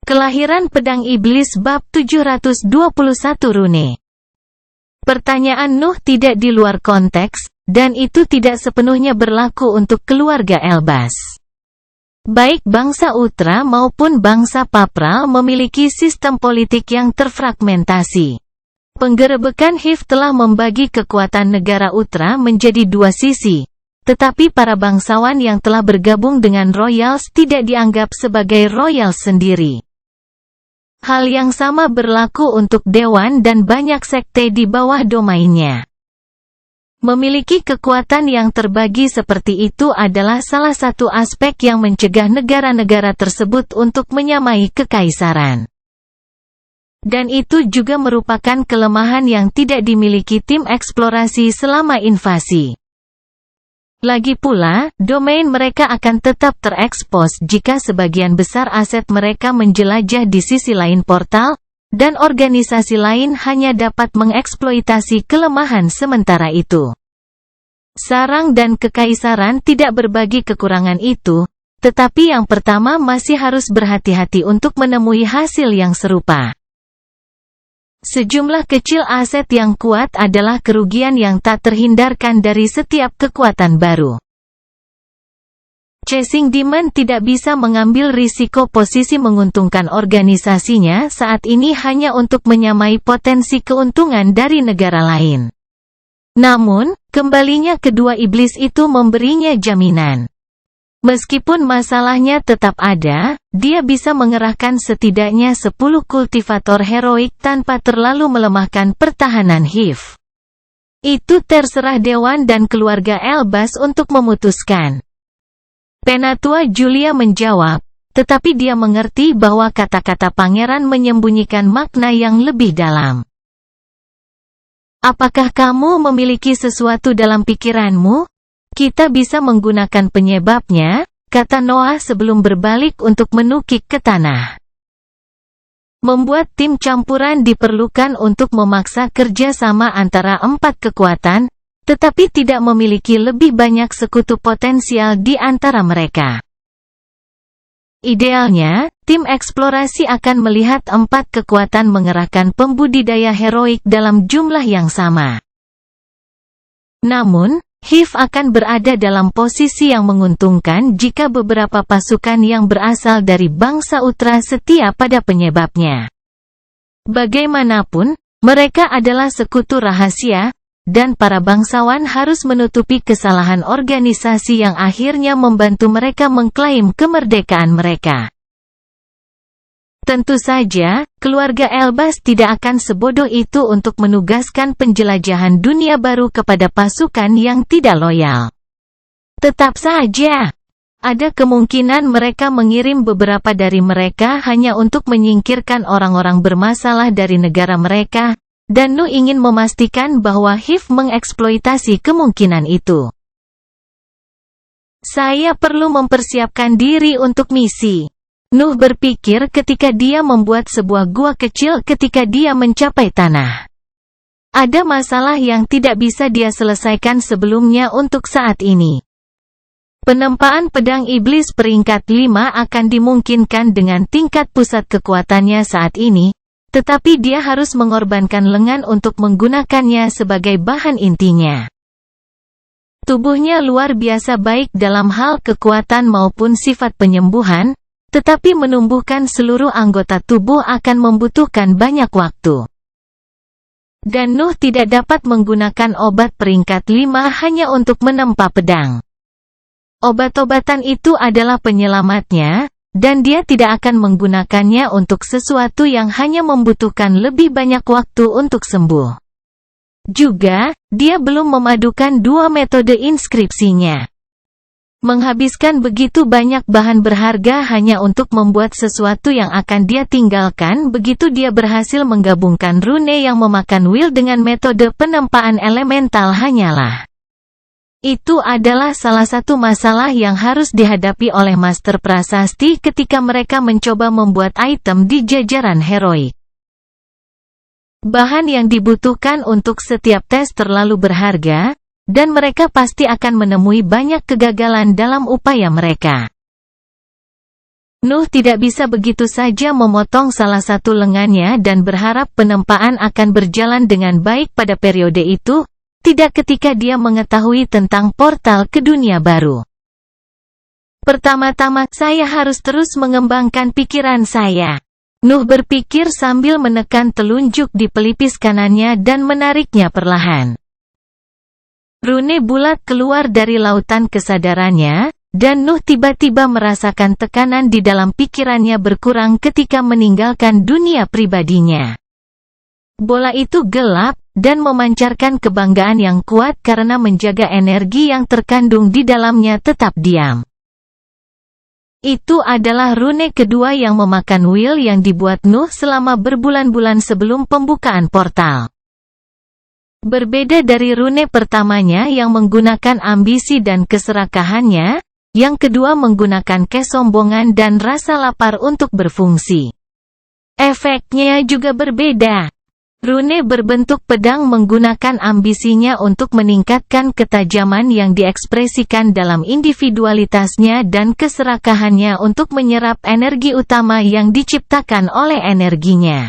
Kelahiran Pedang Iblis bab 721 Rune. Pertanyaan Nuh tidak di luar konteks, dan itu tidak sepenuhnya berlaku untuk keluarga Elbas. Baik bangsa Utra maupun bangsa Papral memiliki sistem politik yang terfragmentasi. Penggerebekan Hiv telah membagi kekuatan negara Utra menjadi dua sisi, tetapi para bangsawan yang telah bergabung dengan Royals tidak dianggap sebagai Royals sendiri. Hal yang sama berlaku untuk Dewan dan banyak sekte di bawah domainnya. Memiliki kekuatan yang terbagi seperti itu adalah salah satu aspek yang mencegah negara-negara tersebut untuk menyamai kekaisaran. Dan itu juga merupakan kelemahan yang tidak dimiliki tim eksplorasi selama invasi. Lagi pula, domain mereka akan tetap terekspos jika sebagian besar aset mereka menjelajah di sisi lain portal, dan organisasi lain hanya dapat mengeksploitasi kelemahan sementara itu. Sarang dan kekaisaran tidak berbagi kekurangan itu, tetapi yang pertama masih harus berhati-hati untuk menemui hasil yang serupa. Sejumlah kecil aset yang kuat adalah kerugian yang tak terhindarkan dari setiap kekuatan baru. Chasing Demon tidak bisa mengambil risiko posisi menguntungkan organisasinya saat ini hanya untuk menyamai potensi keuntungan dari negara lain. Namun, kembalinya kedua iblis itu memberinya jaminan. Meskipun masalahnya tetap ada, dia bisa mengerahkan setidaknya 10 kultivator heroik tanpa terlalu melemahkan pertahanan Hiv. Itu terserah Dewan dan keluarga Elbas untuk memutuskan. Penatua Julia menjawab, tetapi dia mengerti bahwa kata-kata pangeran menyembunyikan makna yang lebih dalam. Apakah kamu memiliki sesuatu dalam pikiranmu? Kita bisa menggunakan penyebabnya, kata Noah sebelum berbalik untuk menukik ke tanah. Membuat tim campuran diperlukan untuk memaksa kerjasama antara 4 kekuatan, tetapi tidak memiliki lebih banyak sekutu potensial di antara mereka. Idealnya, tim eksplorasi akan melihat 4 kekuatan mengerahkan pembudidaya heroik dalam jumlah yang sama. Namun, Hiv akan berada dalam posisi yang menguntungkan jika beberapa pasukan yang berasal dari bangsa Utra setia pada penyebabnya. Bagaimanapun, mereka adalah sekutu rahasia, dan para bangsawan harus menutupi kesalahan organisasi yang akhirnya membantu mereka mengklaim kemerdekaan mereka. Tentu saja, keluarga Elbas tidak akan sebodoh itu untuk menugaskan penjelajahan dunia baru kepada pasukan yang tidak loyal. Tetap saja, ada kemungkinan mereka mengirim beberapa dari mereka hanya untuk menyingkirkan orang-orang bermasalah dari negara mereka, dan Nuh ingin memastikan bahwa Hiv mengeksploitasi kemungkinan itu. Saya perlu mempersiapkan diri untuk misi. Nuh berpikir ketika dia membuat sebuah gua kecil ketika dia mencapai tanah. Ada masalah yang tidak bisa dia selesaikan sebelumnya untuk saat ini. Penempaan pedang iblis peringkat 5 akan dimungkinkan dengan tingkat pusat kekuatannya saat ini, tetapi dia harus mengorbankan lengan untuk menggunakannya sebagai bahan intinya. Tubuhnya luar biasa baik dalam hal kekuatan maupun sifat penyembuhan, tetapi menumbuhkan seluruh anggota tubuh akan membutuhkan banyak waktu. Dan Nuh tidak dapat menggunakan obat peringkat 5 hanya untuk menempa pedang. Obat-obatan itu adalah penyelamatnya, dan dia tidak akan menggunakannya untuk sesuatu yang hanya membutuhkan lebih banyak waktu untuk sembuh. Juga, dia belum memadukan dua metode inskripsinya. Menghabiskan begitu banyak bahan berharga hanya untuk membuat sesuatu yang akan dia tinggalkan begitu dia berhasil menggabungkan rune yang memakan will dengan metode penempaan elemental hanyalah. Itu adalah salah satu masalah yang harus dihadapi oleh Master Prasasti ketika mereka mencoba membuat item di jajaran heroik. Bahan yang dibutuhkan untuk setiap tes terlalu berharga, dan mereka pasti akan menemui banyak kegagalan dalam upaya mereka. Nuh tidak bisa begitu saja memotong salah satu lengannya dan berharap penempaan akan berjalan dengan baik pada periode itu, tidak ketika dia mengetahui tentang portal ke dunia baru. Pertama-tama, saya harus terus mengembangkan pikiran saya. Nuh berpikir sambil menekan telunjuk di pelipis kanannya dan menariknya perlahan. Rune bulat keluar dari lautan kesadarannya, dan Nuh tiba-tiba merasakan tekanan di dalam pikirannya berkurang ketika meninggalkan dunia pribadinya. Bola itu gelap, dan memancarkan kebanggaan yang kuat karena menjaga energi yang terkandung di dalamnya tetap diam. Itu adalah rune kedua yang memakan Will yang dibuat Nuh selama berbulan-bulan sebelum pembukaan portal. Berbeda dari rune pertamanya yang menggunakan ambisi dan keserakahannya, yang kedua menggunakan kesombongan dan rasa lapar untuk berfungsi. Efeknya juga berbeda. Rune berbentuk pedang menggunakan ambisinya untuk meningkatkan ketajaman yang diekspresikan dalam individualitasnya dan keserakahannya untuk menyerap energi utama yang diciptakan oleh energinya.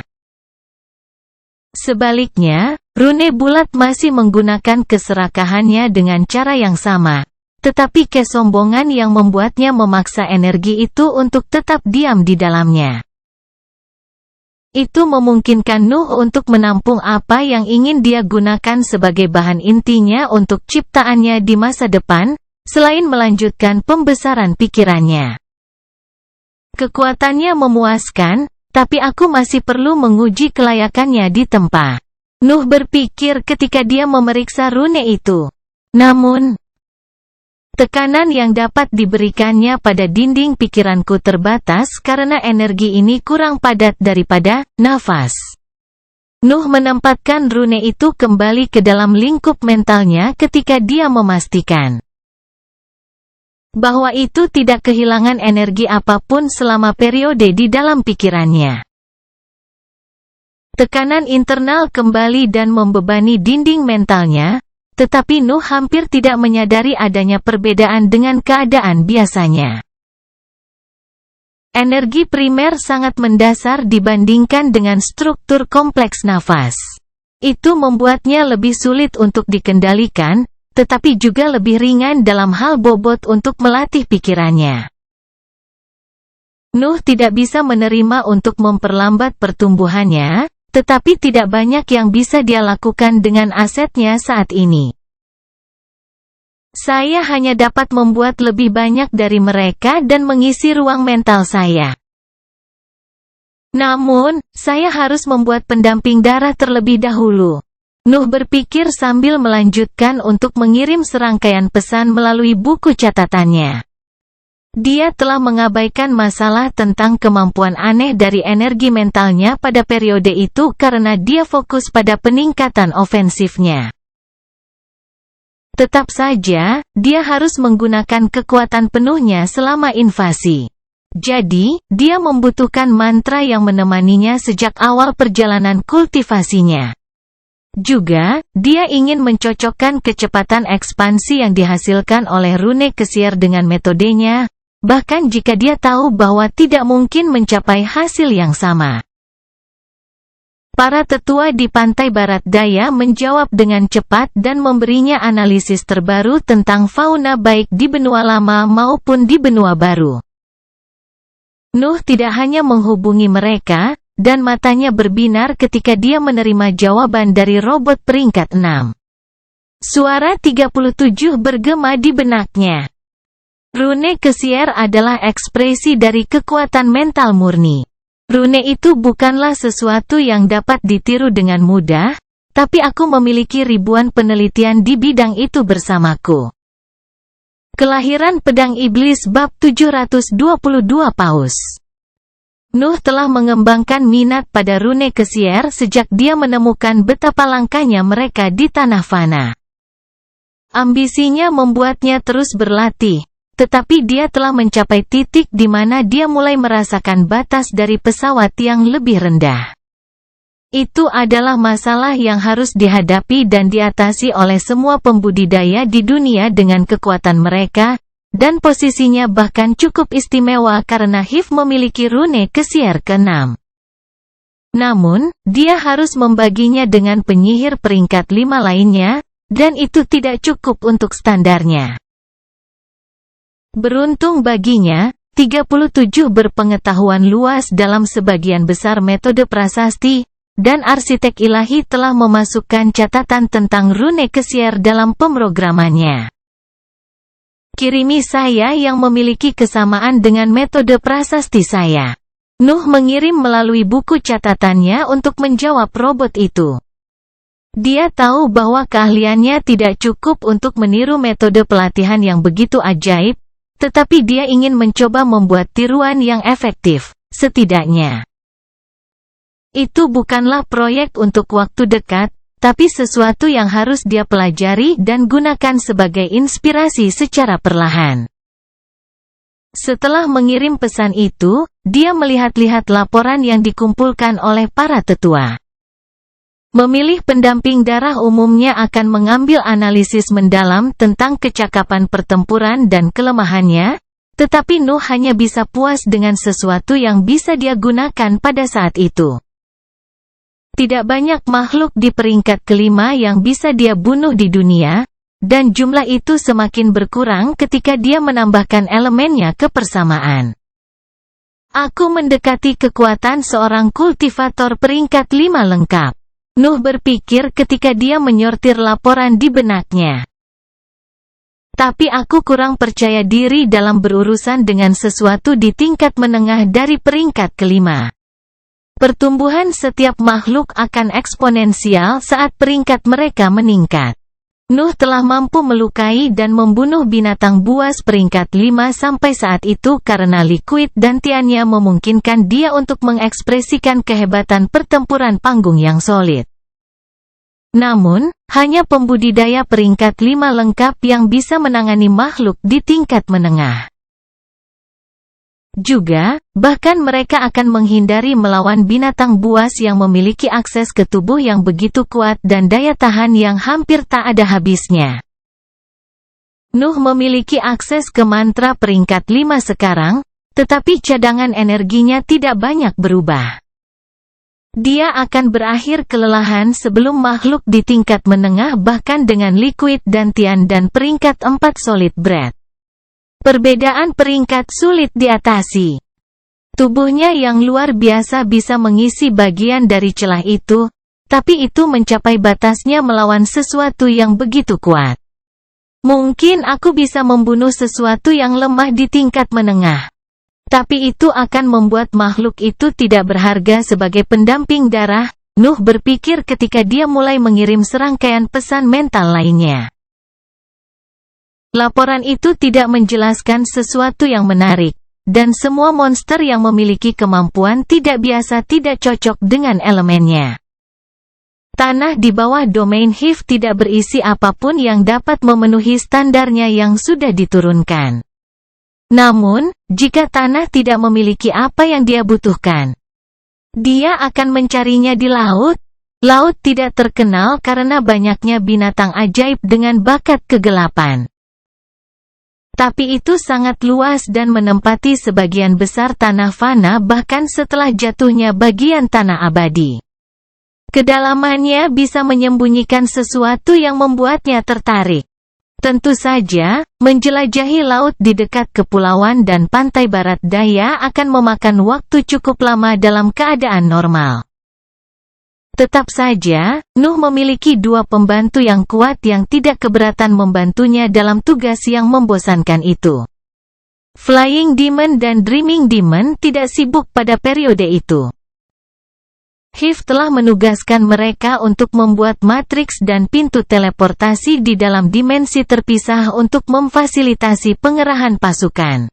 Sebaliknya, rune bulat masih menggunakan keserakahannya dengan cara yang sama, tetapi kesombongan yang membuatnya memaksa energi itu untuk tetap diam di dalamnya. Itu memungkinkan Nuh untuk menampung apa yang ingin dia gunakan sebagai bahan intinya untuk ciptaannya di masa depan, selain melanjutkan pembesaran pikirannya. Kekuatannya memuaskan, tapi aku masih perlu menguji kelayakannya di tempat. Nuh berpikir ketika dia memeriksa rune itu. Namun, tekanan yang dapat diberikannya pada dinding pikiranku terbatas karena energi ini kurang padat daripada nafas. Nuh menempatkan rune itu kembali ke dalam lingkup mentalnya ketika dia memastikan bahwa itu tidak kehilangan energi apapun selama periode di dalam pikirannya. Tekanan internal kembali dan membebani dinding mentalnya, tetapi Nuh hampir tidak menyadari adanya perbedaan dengan keadaan biasanya. Energi primer sangat mendasar dibandingkan dengan struktur kompleks nafas. Itu membuatnya lebih sulit untuk dikendalikan, tetapi juga lebih ringan dalam hal bobot untuk melatih pikirannya. Nuh tidak bisa menerima untuk memperlambat pertumbuhannya, tetapi tidak banyak yang bisa dia lakukan dengan asetnya saat ini. Saya hanya dapat membuat lebih banyak dari mereka dan mengisi ruang mental saya. Namun, saya harus membuat pendamping darah terlebih dahulu. Nuh berpikir sambil melanjutkan untuk mengirim serangkaian pesan melalui buku catatannya. Dia telah mengabaikan masalah tentang kemampuan aneh dari energi mentalnya pada periode itu karena dia fokus pada peningkatan ofensifnya. Tetap saja, dia harus menggunakan kekuatan penuhnya selama invasi. Jadi, dia membutuhkan mantra yang menemaninya sejak awal perjalanan kultivasinya. Juga, dia ingin mencocokkan kecepatan ekspansi yang dihasilkan oleh rune kesier dengan metodenya, bahkan jika dia tahu bahwa tidak mungkin mencapai hasil yang sama. Para tetua di pantai barat daya menjawab dengan cepat dan memberinya analisis terbaru tentang fauna baik di benua lama maupun di benua baru. Nuh tidak hanya menghubungi mereka, dan matanya berbinar ketika dia menerima jawaban dari robot peringkat 6. Suara 37 bergema di benaknya. Rune kesier adalah ekspresi dari kekuatan mental murni. Rune itu bukanlah sesuatu yang dapat ditiru dengan mudah, tapi aku memiliki ribuan penelitian di bidang itu bersamaku. Kelahiran Pedang Iblis bab 722 Paus. Nuh telah mengembangkan minat pada rune kesier sejak dia menemukan betapa langkanya mereka di tanah fana. Ambisinya membuatnya terus berlatih. Tetapi dia telah mencapai titik di mana dia mulai merasakan batas dari pesawat yang lebih rendah. Itu adalah masalah yang harus dihadapi dan diatasi oleh semua pembudidaya di dunia dengan kekuatan mereka, dan posisinya bahkan cukup istimewa karena Hiv memiliki rune Kesier ke-6. Namun, dia harus membaginya dengan penyihir peringkat 5 lainnya, dan itu tidak cukup untuk standarnya. Beruntung baginya, 37 berpengetahuan luas dalam sebagian besar metode prasasti, dan arsitek ilahi telah memasukkan catatan tentang rune Kesier dalam pemrogramannya. Kirimi saya yang memiliki kesamaan dengan metode prasasti saya. Nuh mengirim melalui buku catatannya untuk menjawab robot itu. Dia tahu bahwa keahliannya tidak cukup untuk meniru metode pelatihan yang begitu ajaib, tetapi dia ingin mencoba membuat tiruan yang efektif, setidaknya. Itu bukanlah proyek untuk waktu dekat, tapi sesuatu yang harus dia pelajari dan gunakan sebagai inspirasi secara perlahan. Setelah mengirim pesan itu, dia melihat-lihat laporan yang dikumpulkan oleh para tetua. Memilih pendamping darah umumnya akan mengambil analisis mendalam tentang kecakapan pertempuran dan kelemahannya, tetapi Nuh hanya bisa puas dengan sesuatu yang bisa dia gunakan pada saat itu. Tidak banyak makhluk di peringkat kelima yang bisa dia bunuh di dunia, dan jumlah itu semakin berkurang ketika dia menambahkan elemennya ke persamaan. Aku mendekati kekuatan seorang kultivator peringkat 5 lengkap. Nuh berpikir ketika dia menyortir laporan di benaknya. Tapi aku kurang percaya diri dalam berurusan dengan sesuatu di tingkat menengah dari peringkat kelima. Pertumbuhan setiap makhluk akan eksponensial saat peringkat mereka meningkat. Nuh telah mampu melukai dan membunuh binatang buas peringkat 5 sampai saat itu karena liquid dantiannya memungkinkan dia untuk mengekspresikan kehebatan pertempuran panggung yang solid. Namun, hanya pembudidaya peringkat 5 lengkap yang bisa menangani makhluk di tingkat menengah. Juga, bahkan mereka akan menghindari melawan binatang buas yang memiliki akses ke tubuh yang begitu kuat dan daya tahan yang hampir tak ada habisnya. Nuh memiliki akses ke mantra peringkat 5 sekarang, tetapi cadangan energinya tidak banyak berubah. Dia akan berakhir kelelahan sebelum makhluk di tingkat menengah bahkan dengan liquid dantian dan peringkat 4 solid breath. Perbedaan peringkat sulit diatasi. Tubuhnya yang luar biasa bisa mengisi bagian dari celah itu, tapi itu mencapai batasnya melawan sesuatu yang begitu kuat. Mungkin aku bisa membunuh sesuatu yang lemah di tingkat menengah. Tapi itu akan membuat makhluk itu tidak berharga sebagai pendamping darah, Nuh berpikir ketika dia mulai mengirim serangkaian pesan mental lainnya. Laporan itu tidak menjelaskan sesuatu yang menarik, dan semua monster yang memiliki kemampuan tidak biasa tidak cocok dengan elemennya. Tanah di bawah domain Hiv tidak berisi apapun yang dapat memenuhi standarnya yang sudah diturunkan. Namun, jika tanah tidak memiliki apa yang dia butuhkan, dia akan mencarinya di laut. Laut tidak terkenal karena banyaknya binatang ajaib dengan bakat kegelapan. Tapi itu sangat luas dan menempati sebagian besar tanah fana bahkan setelah jatuhnya bagian tanah abadi. Kedalamannya bisa menyembunyikan sesuatu yang membuatnya tertarik. Tentu saja, menjelajahi laut di dekat kepulauan dan pantai barat daya akan memakan waktu cukup lama dalam keadaan normal. Tetap saja, Nuh memiliki dua pembantu yang kuat yang tidak keberatan membantunya dalam tugas yang membosankan itu. Flying Demon dan Dreaming Demon tidak sibuk pada periode itu. Hiv telah menugaskan mereka untuk membuat matriks dan pintu teleportasi di dalam dimensi terpisah untuk memfasilitasi pengerahan pasukan.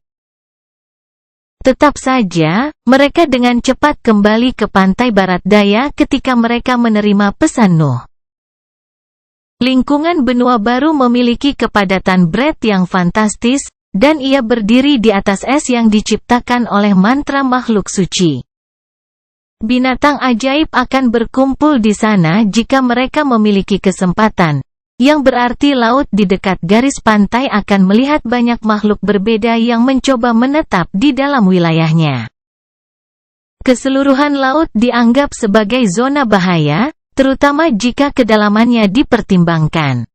Tetap saja, mereka dengan cepat kembali ke pantai barat daya ketika mereka menerima pesan Nuh. Lingkungan benua baru memiliki kepadatan bread yang fantastis, dan ia berdiri di atas es yang diciptakan oleh mantra makhluk suci. Binatang ajaib akan berkumpul di sana jika mereka memiliki kesempatan, yang berarti laut di dekat garis pantai akan melihat banyak makhluk berbeda yang mencoba menetap di dalam wilayahnya. Keseluruhan laut dianggap sebagai zona bahaya, terutama jika kedalamannya dipertimbangkan.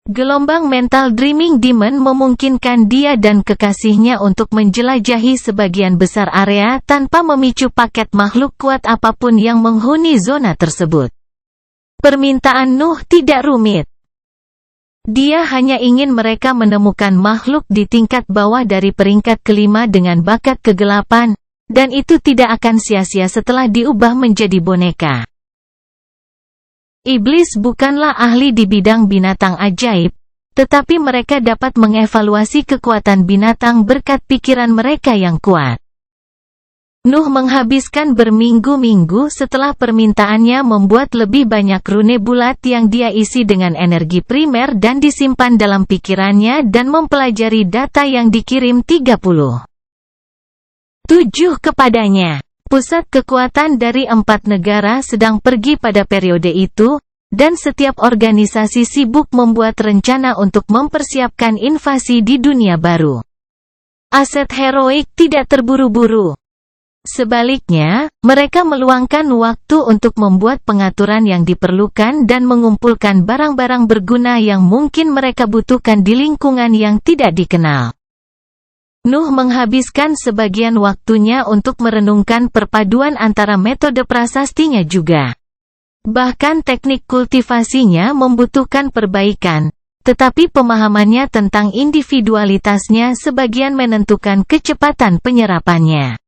Gelombang mental Dreaming Demon memungkinkan dia dan kekasihnya untuk menjelajahi sebagian besar area tanpa memicu paket makhluk kuat apapun yang menghuni zona tersebut. Permintaan Nuh tidak rumit. Dia hanya ingin mereka menemukan makhluk di tingkat bawah dari peringkat kelima dengan bakat kegelapan, dan itu tidak akan sia-sia setelah diubah menjadi boneka. Iblis bukanlah ahli di bidang binatang ajaib, tetapi mereka dapat mengevaluasi kekuatan binatang berkat pikiran mereka yang kuat. Nuh menghabiskan berminggu-minggu setelah permintaannya membuat lebih banyak rune bulat yang dia isi dengan energi primer dan disimpan dalam pikirannya dan mempelajari data yang dikirim 37 kepadanya. Pusat kekuatan dari 4 negara sedang pergi pada periode itu, dan setiap organisasi sibuk membuat rencana untuk mempersiapkan invasi di dunia baru. Aset heroik tidak terburu-buru. Sebaliknya, mereka meluangkan waktu untuk membuat pengaturan yang diperlukan dan mengumpulkan barang-barang berguna yang mungkin mereka butuhkan di lingkungan yang tidak dikenal. Nuh menghabiskan sebagian waktunya untuk merenungkan perpaduan antara metode prasastinya juga. Bahkan teknik kultivasinya membutuhkan perbaikan, tetapi pemahamannya tentang individualitasnya sebagian menentukan kecepatan penyerapannya.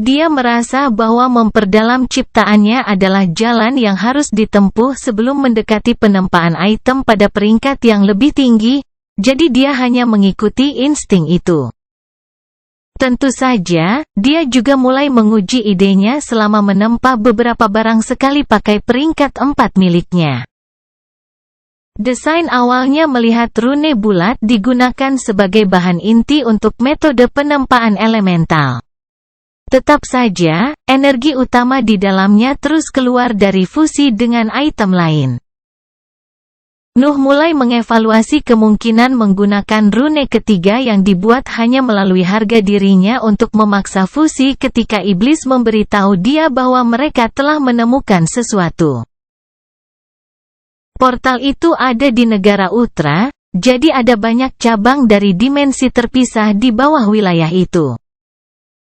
Dia merasa bahwa memperdalam ciptaannya adalah jalan yang harus ditempuh sebelum mendekati penempaan item pada peringkat yang lebih tinggi, jadi dia hanya mengikuti insting itu. Tentu saja, dia juga mulai menguji idenya selama menempa beberapa barang sekali pakai peringkat 4 miliknya. Desain awalnya melihat rune bulat digunakan sebagai bahan inti untuk metode penempaan elemental. Tetap saja, energi utama di dalamnya terus keluar dari fusi dengan item lain. Nuh mulai mengevaluasi kemungkinan menggunakan rune ketiga yang dibuat hanya melalui harga dirinya untuk memaksa fusi ketika iblis memberitahu dia bahwa mereka telah menemukan sesuatu. Portal itu ada di negara Utra, jadi ada banyak cabang dari dimensi terpisah di bawah wilayah itu.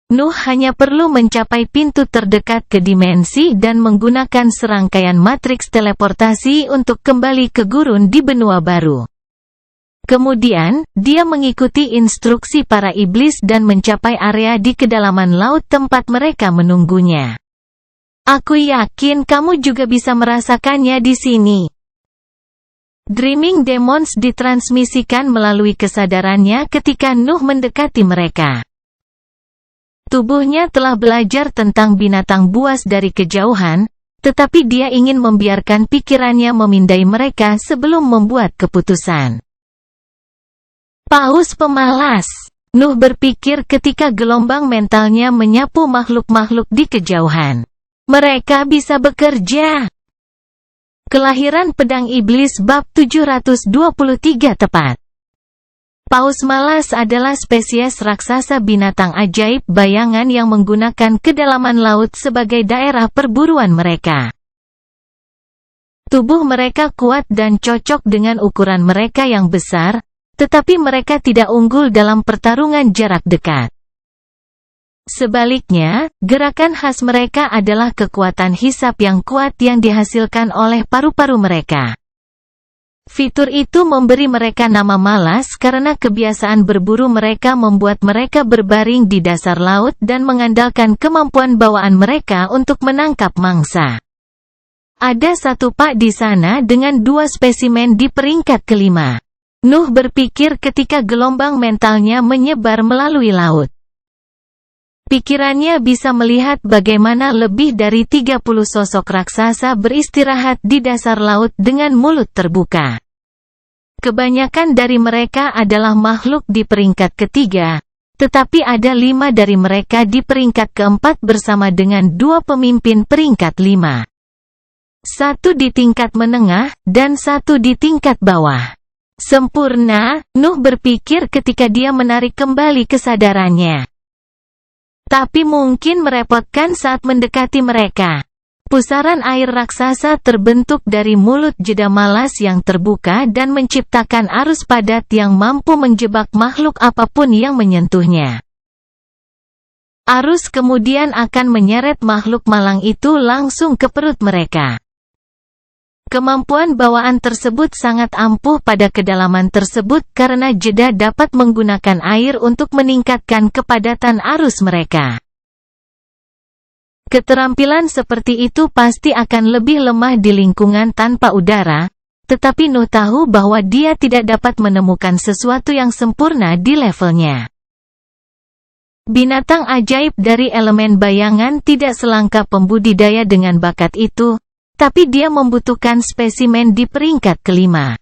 Nuh hanya perlu mencapai pintu terdekat ke dimensi dan menggunakan serangkaian matriks teleportasi untuk kembali ke gurun di benua baru. Kemudian, dia mengikuti instruksi para iblis dan mencapai area di kedalaman laut tempat mereka menunggunya. Aku yakin kamu juga bisa merasakannya di sini. Dreaming Demons ditransmisikan melalui kesadarannya ketika Nuh mendekati mereka. Tubuhnya telah belajar tentang binatang buas dari kejauhan, tetapi dia ingin membiarkan pikirannya memindai mereka sebelum membuat keputusan. Paus pemalas, Nuh berpikir ketika gelombang mentalnya menyapu makhluk-makhluk di kejauhan. Mereka bisa bekerja. Kelahiran Pedang Iblis bab 723 tepat. Paus malas adalah spesies raksasa binatang ajaib bayangan yang menggunakan kedalaman laut sebagai daerah perburuan mereka. Tubuh mereka kuat dan cocok dengan ukuran mereka yang besar, tetapi mereka tidak unggul dalam pertarungan jarak dekat. Sebaliknya, gerakan khas mereka adalah kekuatan hisap yang kuat yang dihasilkan oleh paru-paru mereka. Fitur itu memberi mereka nama malas karena kebiasaan berburu mereka membuat mereka berbaring di dasar laut dan mengandalkan kemampuan bawaan mereka untuk menangkap mangsa. Ada satu pak di sana dengan 2 spesimen di peringkat kelima. Nuh berpikir ketika gelombang mentalnya menyebar melalui laut. Pikirannya bisa melihat bagaimana lebih dari 30 sosok raksasa beristirahat di dasar laut dengan mulut terbuka. Kebanyakan dari mereka adalah makhluk di peringkat ketiga, tetapi ada 5 dari mereka di peringkat keempat bersama dengan 2 pemimpin peringkat 5. satu di tingkat menengah, dan satu di tingkat bawah. Sempurna, Nuh berpikir ketika dia menarik kembali kesadarannya. Tapi mungkin merepotkan saat mendekati mereka. Pusaran air raksasa terbentuk dari mulut jeda malas yang terbuka dan menciptakan arus padat yang mampu menjebak makhluk apapun yang menyentuhnya. Arus kemudian akan menyeret makhluk malang itu langsung ke perut mereka. Kemampuan bawaan tersebut sangat ampuh pada kedalaman tersebut karena jeda dapat menggunakan air untuk meningkatkan kepadatan arus mereka. Keterampilan seperti itu pasti akan lebih lemah di lingkungan tanpa udara, tetapi Nuh tahu bahwa dia tidak dapat menemukan sesuatu yang sempurna di levelnya. Binatang ajaib dari elemen bayangan tidak selangkah pembudidaya dengan bakat itu, tapi dia membutuhkan spesimen di peringkat kelima.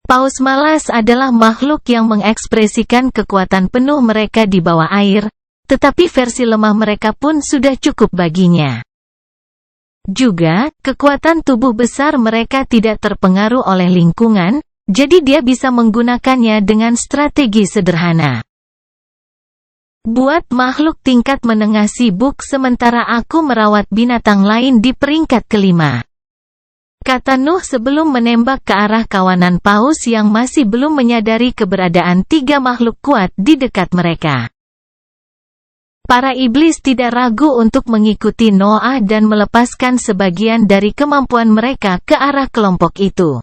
Paus malas adalah makhluk yang mengekspresikan kekuatan penuh mereka di bawah air, tetapi versi lemah mereka pun sudah cukup baginya. Juga, kekuatan tubuh besar mereka tidak terpengaruh oleh lingkungan, jadi dia bisa menggunakannya dengan strategi sederhana. Buat makhluk tingkat menengah sibuk sementara aku merawat binatang lain di peringkat kelima. Kata Nuh sebelum menembak ke arah kawanan paus yang masih belum menyadari keberadaan tiga makhluk kuat di dekat mereka. Para iblis tidak ragu untuk mengikuti Noah dan melepaskan sebagian dari kemampuan mereka ke arah kelompok itu.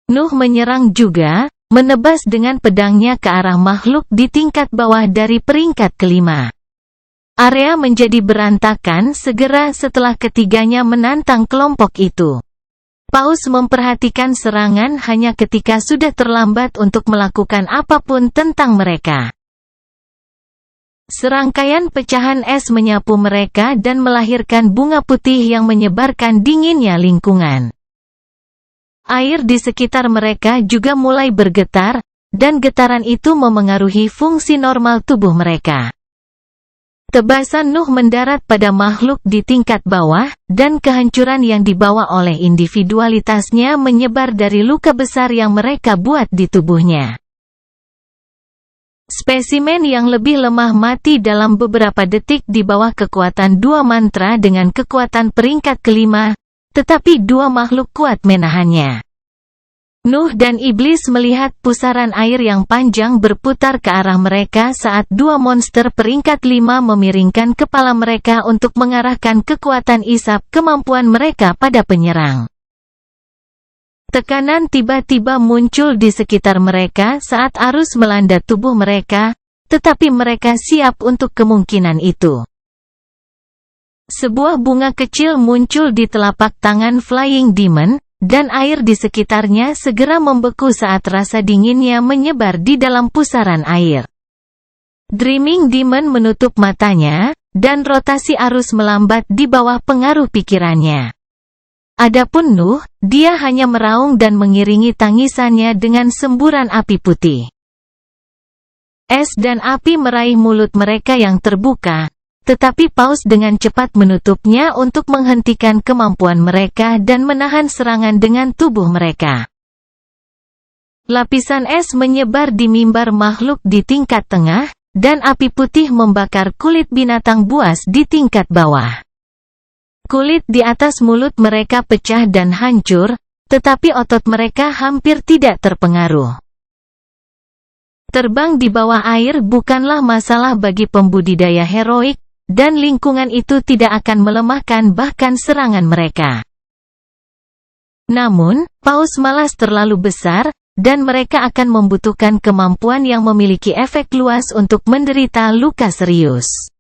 Nuh menyerang juga, menebas dengan pedangnya ke arah makhluk di tingkat bawah dari peringkat kelima. Area menjadi berantakan segera setelah ketiganya menantang kelompok itu. Paus memperhatikan serangan hanya ketika sudah terlambat untuk melakukan apapun tentang mereka. Serangkaian pecahan es menyapu mereka dan melahirkan bunga putih yang menyebarkan dinginnya lingkungan. Air di sekitar mereka juga mulai bergetar, dan getaran itu memengaruhi fungsi normal tubuh mereka. Tebasan Nuh mendarat pada makhluk di tingkat bawah, dan kehancuran yang dibawa oleh individualitasnya menyebar dari luka besar yang mereka buat di tubuhnya. Spesimen yang lebih lemah mati dalam beberapa detik di bawah kekuatan dua mantra dengan kekuatan peringkat kelima, tetapi dua makhluk kuat menahannya. Nuh dan iblis melihat pusaran air yang panjang berputar ke arah mereka saat dua monster peringkat 5 memiringkan kepala mereka untuk mengarahkan kekuatan isap kemampuan mereka pada penyerang. Tekanan tiba-tiba muncul di sekitar mereka saat arus melanda tubuh mereka, tetapi mereka siap untuk kemungkinan itu. Sebuah bunga kecil muncul di telapak tangan Flying Demon, dan air di sekitarnya segera membeku saat rasa dinginnya menyebar di dalam pusaran air. Dreaming Demon menutup matanya, dan rotasi arus melambat di bawah pengaruh pikirannya. Adapun Nuh, dia hanya meraung dan mengiringi tangisannya dengan semburan api putih. Es dan api meraih mulut mereka yang terbuka, tetapi Paus dengan cepat menutupnya untuk menghentikan kemampuan mereka dan menahan serangan dengan tubuh mereka. Lapisan es menyebar di mimbar makhluk di tingkat tengah, dan api putih membakar kulit binatang buas di tingkat bawah. Kulit di atas mulut mereka pecah dan hancur, tetapi otot mereka hampir tidak terpengaruh. Terbang di bawah air bukanlah masalah bagi pembudidaya heroik, dan lingkungan itu tidak akan melemahkan bahkan serangan mereka. Namun, paus malas terlalu besar, dan mereka akan membutuhkan kemampuan yang memiliki efek luas untuk menderita luka serius.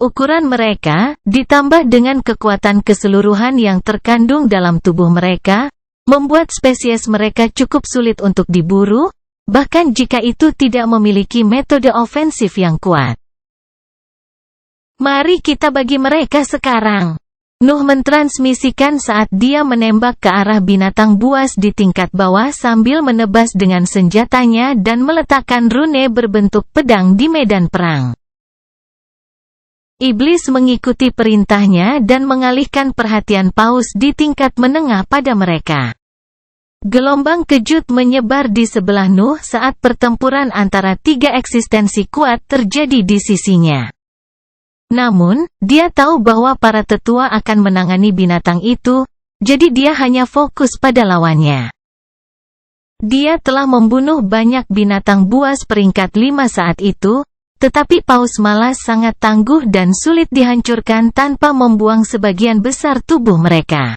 Ukuran mereka, ditambah dengan kekuatan keseluruhan yang terkandung dalam tubuh mereka, membuat spesies mereka cukup sulit untuk diburu, bahkan jika itu tidak memiliki metode ofensif yang kuat. Mari kita bagi mereka sekarang. Nuh mentransmisikan saat dia menembak ke arah binatang buas di tingkat bawah sambil menebas dengan senjatanya dan meletakkan rune berbentuk pedang di medan perang. Iblis mengikuti perintahnya dan mengalihkan perhatian Paus di tingkat menengah pada mereka. Gelombang kejut menyebar di sebelah Nuh saat pertempuran antara tiga eksistensi kuat terjadi di sisinya. Namun, dia tahu bahwa para tetua akan menangani binatang itu, jadi dia hanya fokus pada lawannya. Dia telah membunuh banyak binatang buas peringkat 5 saat itu, tetapi Paus malas sangat tangguh dan sulit dihancurkan tanpa membuang sebagian besar tubuh mereka.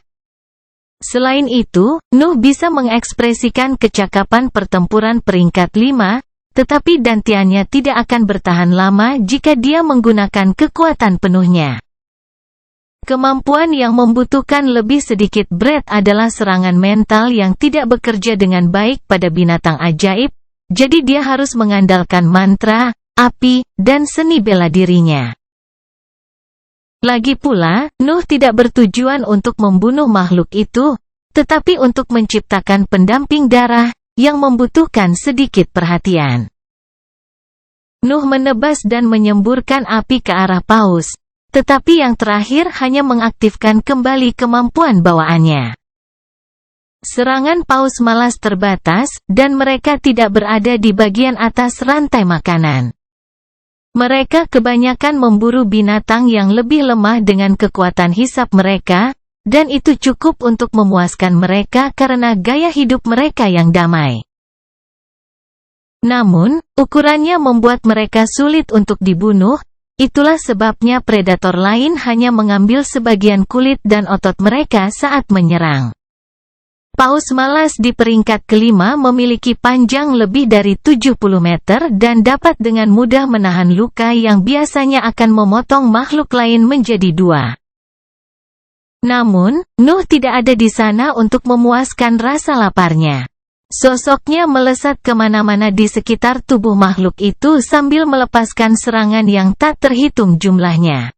Selain itu, Nuh bisa mengekspresikan kecakapan pertempuran peringkat 5, tetapi dantiannya tidak akan bertahan lama jika dia menggunakan kekuatan penuhnya. Kemampuan yang membutuhkan lebih sedikit breadth adalah serangan mental yang tidak bekerja dengan baik pada binatang ajaib, jadi dia harus mengandalkan mantra, api, dan seni bela dirinya. Lagi pula, Nuh tidak bertujuan untuk membunuh makhluk itu, tetapi untuk menciptakan pendamping darah, yang membutuhkan sedikit perhatian. Nuh menebas dan menyemburkan api ke arah Paus, tetapi yang terakhir hanya mengaktifkan kembali kemampuan bawaannya. Serangan Paus malas terbatas, dan mereka tidak berada di bagian atas rantai makanan. Mereka kebanyakan memburu binatang yang lebih lemah dengan kekuatan hisap mereka, dan itu cukup untuk memuaskan mereka karena gaya hidup mereka yang damai. Namun, ukurannya membuat mereka sulit untuk dibunuh, itulah sebabnya predator lain hanya mengambil sebagian kulit dan otot mereka saat menyerang. Paus malas di peringkat kelima memiliki panjang lebih dari 70 meter dan dapat dengan mudah menahan luka yang biasanya akan memotong makhluk lain menjadi dua. Namun, Nuh tidak ada di sana untuk memuaskan rasa laparnya. Sosoknya melesat kemana-mana di sekitar tubuh makhluk itu sambil melepaskan serangan yang tak terhitung jumlahnya.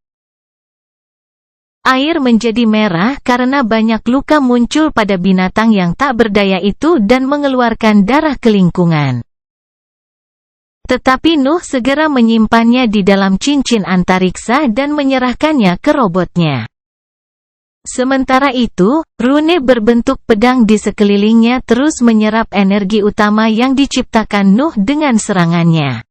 Air menjadi merah karena banyak luka muncul pada binatang yang tak berdaya itu dan mengeluarkan darah ke lingkungan. Tetapi Nuh segera menyimpannya di dalam cincin antariksa dan menyerahkannya ke robotnya. Sementara itu, rune berbentuk pedang di sekelilingnya terus menyerap energi utama yang diciptakan Nuh dengan serangannya.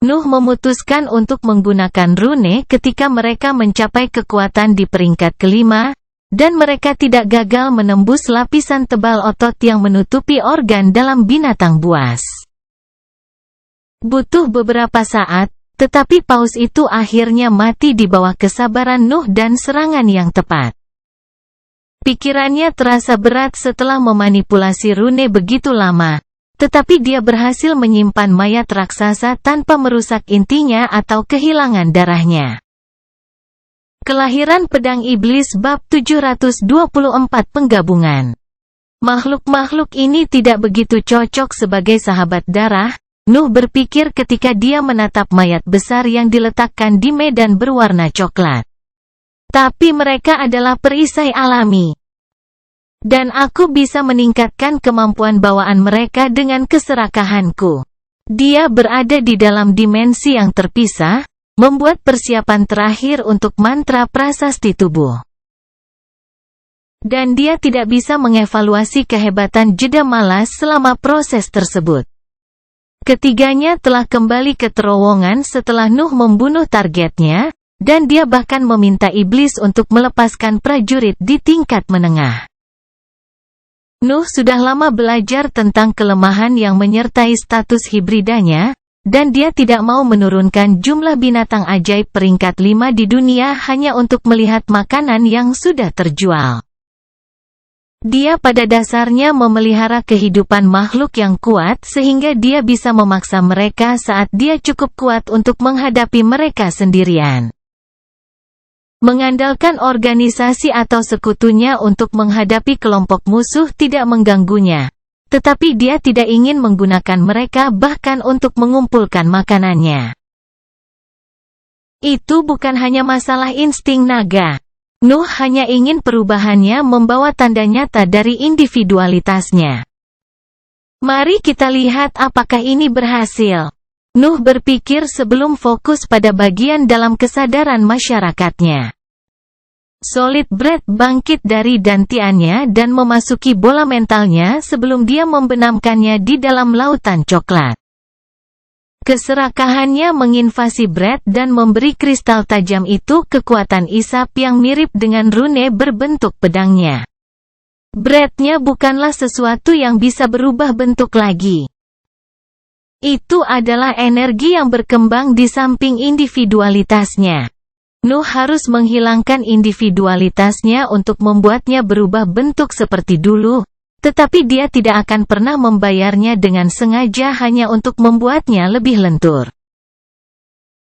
Nuh memutuskan untuk menggunakan rune ketika mereka mencapai kekuatan di peringkat kelima, dan mereka tidak gagal menembus lapisan tebal otot yang menutupi organ dalam binatang buas. Butuh beberapa saat, tetapi Paus itu akhirnya mati di bawah kesabaran Nuh dan serangan yang tepat. Pikirannya terasa berat setelah memanipulasi rune begitu lama. Tetapi dia berhasil menyimpan mayat raksasa tanpa merusak intinya atau kehilangan darahnya. Kelahiran Pedang Iblis bab 724 penggabungan. Makhluk-makhluk ini tidak begitu cocok sebagai sahabat darah, Nuh berpikir ketika dia menatap mayat besar yang diletakkan di medan berwarna coklat. Tapi mereka adalah perisai alami. Dan aku bisa meningkatkan kemampuan bawaan mereka dengan keserakahanku. Dia berada di dalam dimensi yang terpisah, membuat persiapan terakhir untuk mantra prasasti tubuh. Dan dia tidak bisa mengevaluasi kehebatan jeda malas selama proses tersebut. Ketiganya telah kembali ke terowongan setelah Nuh membunuh targetnya, dan dia bahkan meminta iblis untuk melepaskan prajurit di tingkat menengah. Nuh sudah lama belajar tentang kelemahan yang menyertai status hibridanya, dan dia tidak mau menurunkan jumlah binatang ajaib peringkat 5 di dunia hanya untuk melihat makanan yang sudah terjual. Dia pada dasarnya memelihara kehidupan makhluk yang kuat sehingga dia bisa memaksa mereka saat dia cukup kuat untuk menghadapi mereka sendirian. Mengandalkan organisasi atau sekutunya untuk menghadapi kelompok musuh tidak mengganggunya, tetapi dia tidak ingin menggunakan mereka bahkan untuk mengumpulkan makanannya. Itu bukan hanya masalah insting naga. Nuh hanya ingin perubahannya membawa tanda nyata dari individualitasnya. Mari kita lihat apakah ini berhasil. Nuh berpikir sebelum fokus pada bagian dalam kesadaran masyarakatnya. Solid Bread bangkit dari dantiannya dan memasuki bola mentalnya sebelum dia membenamkannya di dalam lautan coklat. Keserakahannya menginvasi Bread dan memberi kristal tajam itu kekuatan isap yang mirip dengan rune berbentuk pedangnya. Bread-nya bukanlah sesuatu yang bisa berubah bentuk lagi. Itu adalah energi yang berkembang di samping individualitasnya. Nuh harus menghilangkan individualitasnya untuk membuatnya berubah bentuk seperti dulu, tetapi dia tidak akan pernah membayarnya dengan sengaja hanya untuk membuatnya lebih lentur.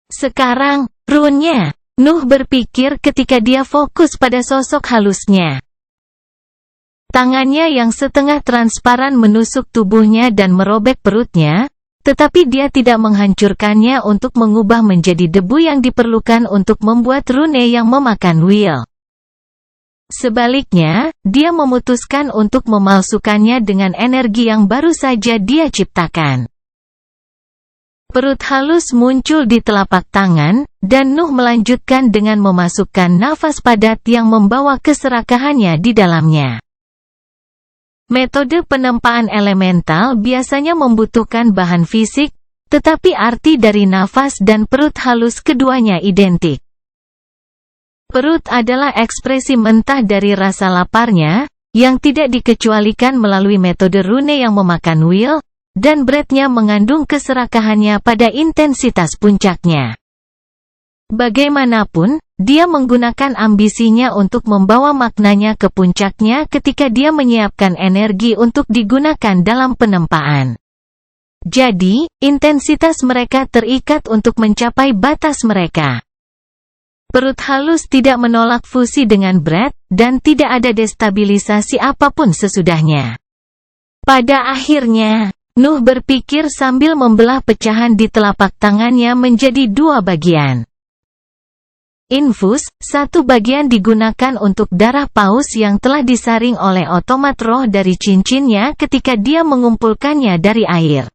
Sekarang, rune-nya, Nuh berpikir ketika dia fokus pada sosok halusnya. Tangannya yang setengah transparan menusuk tubuhnya dan merobek perutnya, tetapi dia tidak menghancurkannya untuk mengubah menjadi debu yang diperlukan untuk membuat rune yang memakan Will. Sebaliknya, dia memutuskan untuk memalsukannya dengan energi yang baru saja dia ciptakan. Perut halus muncul di telapak tangan, dan Nuh melanjutkan dengan memasukkan nafas padat yang membawa keserakahannya di dalamnya. Metode penempaan elemental biasanya membutuhkan bahan fisik, tetapi arti dari nafas dan perut halus keduanya identik. Perut adalah ekspresi mentah dari rasa laparnya, yang tidak dikecualikan melalui metode rune yang memakan Will, dan Bread-nya mengandung keserakahannya pada intensitas puncaknya. Bagaimanapun, dia menggunakan ambisinya untuk membawa maknanya ke puncaknya ketika dia menyiapkan energi untuk digunakan dalam penempaan. Jadi, intensitas mereka terikat untuk mencapai batas mereka. Perut halus tidak menolak fusi dengan Bread, dan tidak ada destabilisasi apapun sesudahnya. Pada akhirnya, Nuh berpikir sambil membelah pecahan di telapak tangannya menjadi dua bagian. Infus, satu bagian digunakan untuk darah paus yang telah disaring oleh otomat roh dari cincinnya ketika dia mengumpulkannya dari air.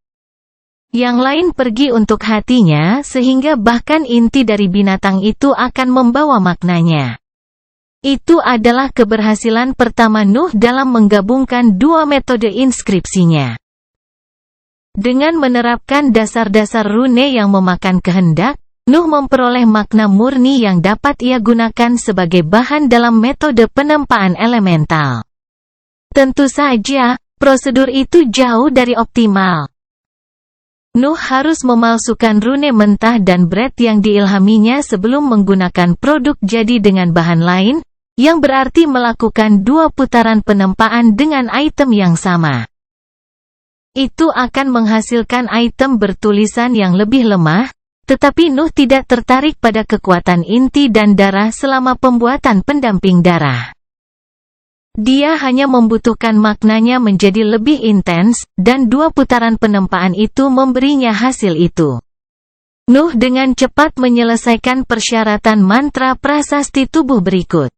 Yang lain pergi untuk hatinya sehingga bahkan inti dari binatang itu akan membawa maknanya. Itu adalah keberhasilan pertama Nuh dalam menggabungkan dua metode inskripsinya. Dengan menerapkan dasar-dasar rune yang memakan kehendak, Nuh memperoleh makna murni yang dapat ia gunakan sebagai bahan dalam metode penempaan elemental. Tentu saja, prosedur itu jauh dari optimal. Nuh harus memalsukan rune mentah dan Bread yang diilhaminya sebelum menggunakan produk jadi dengan bahan lain, yang berarti melakukan dua putaran penempaan dengan item yang sama. Itu akan menghasilkan item bertulisan yang lebih lemah, tetapi Nuh tidak tertarik pada kekuatan inti dan darah selama pembuatan pendamping darah. Dia hanya membutuhkan maknanya menjadi lebih intens, dan dua putaran penempaan itu memberinya hasil itu. Nuh dengan cepat menyelesaikan persyaratan mantra prasasti tubuh berikut.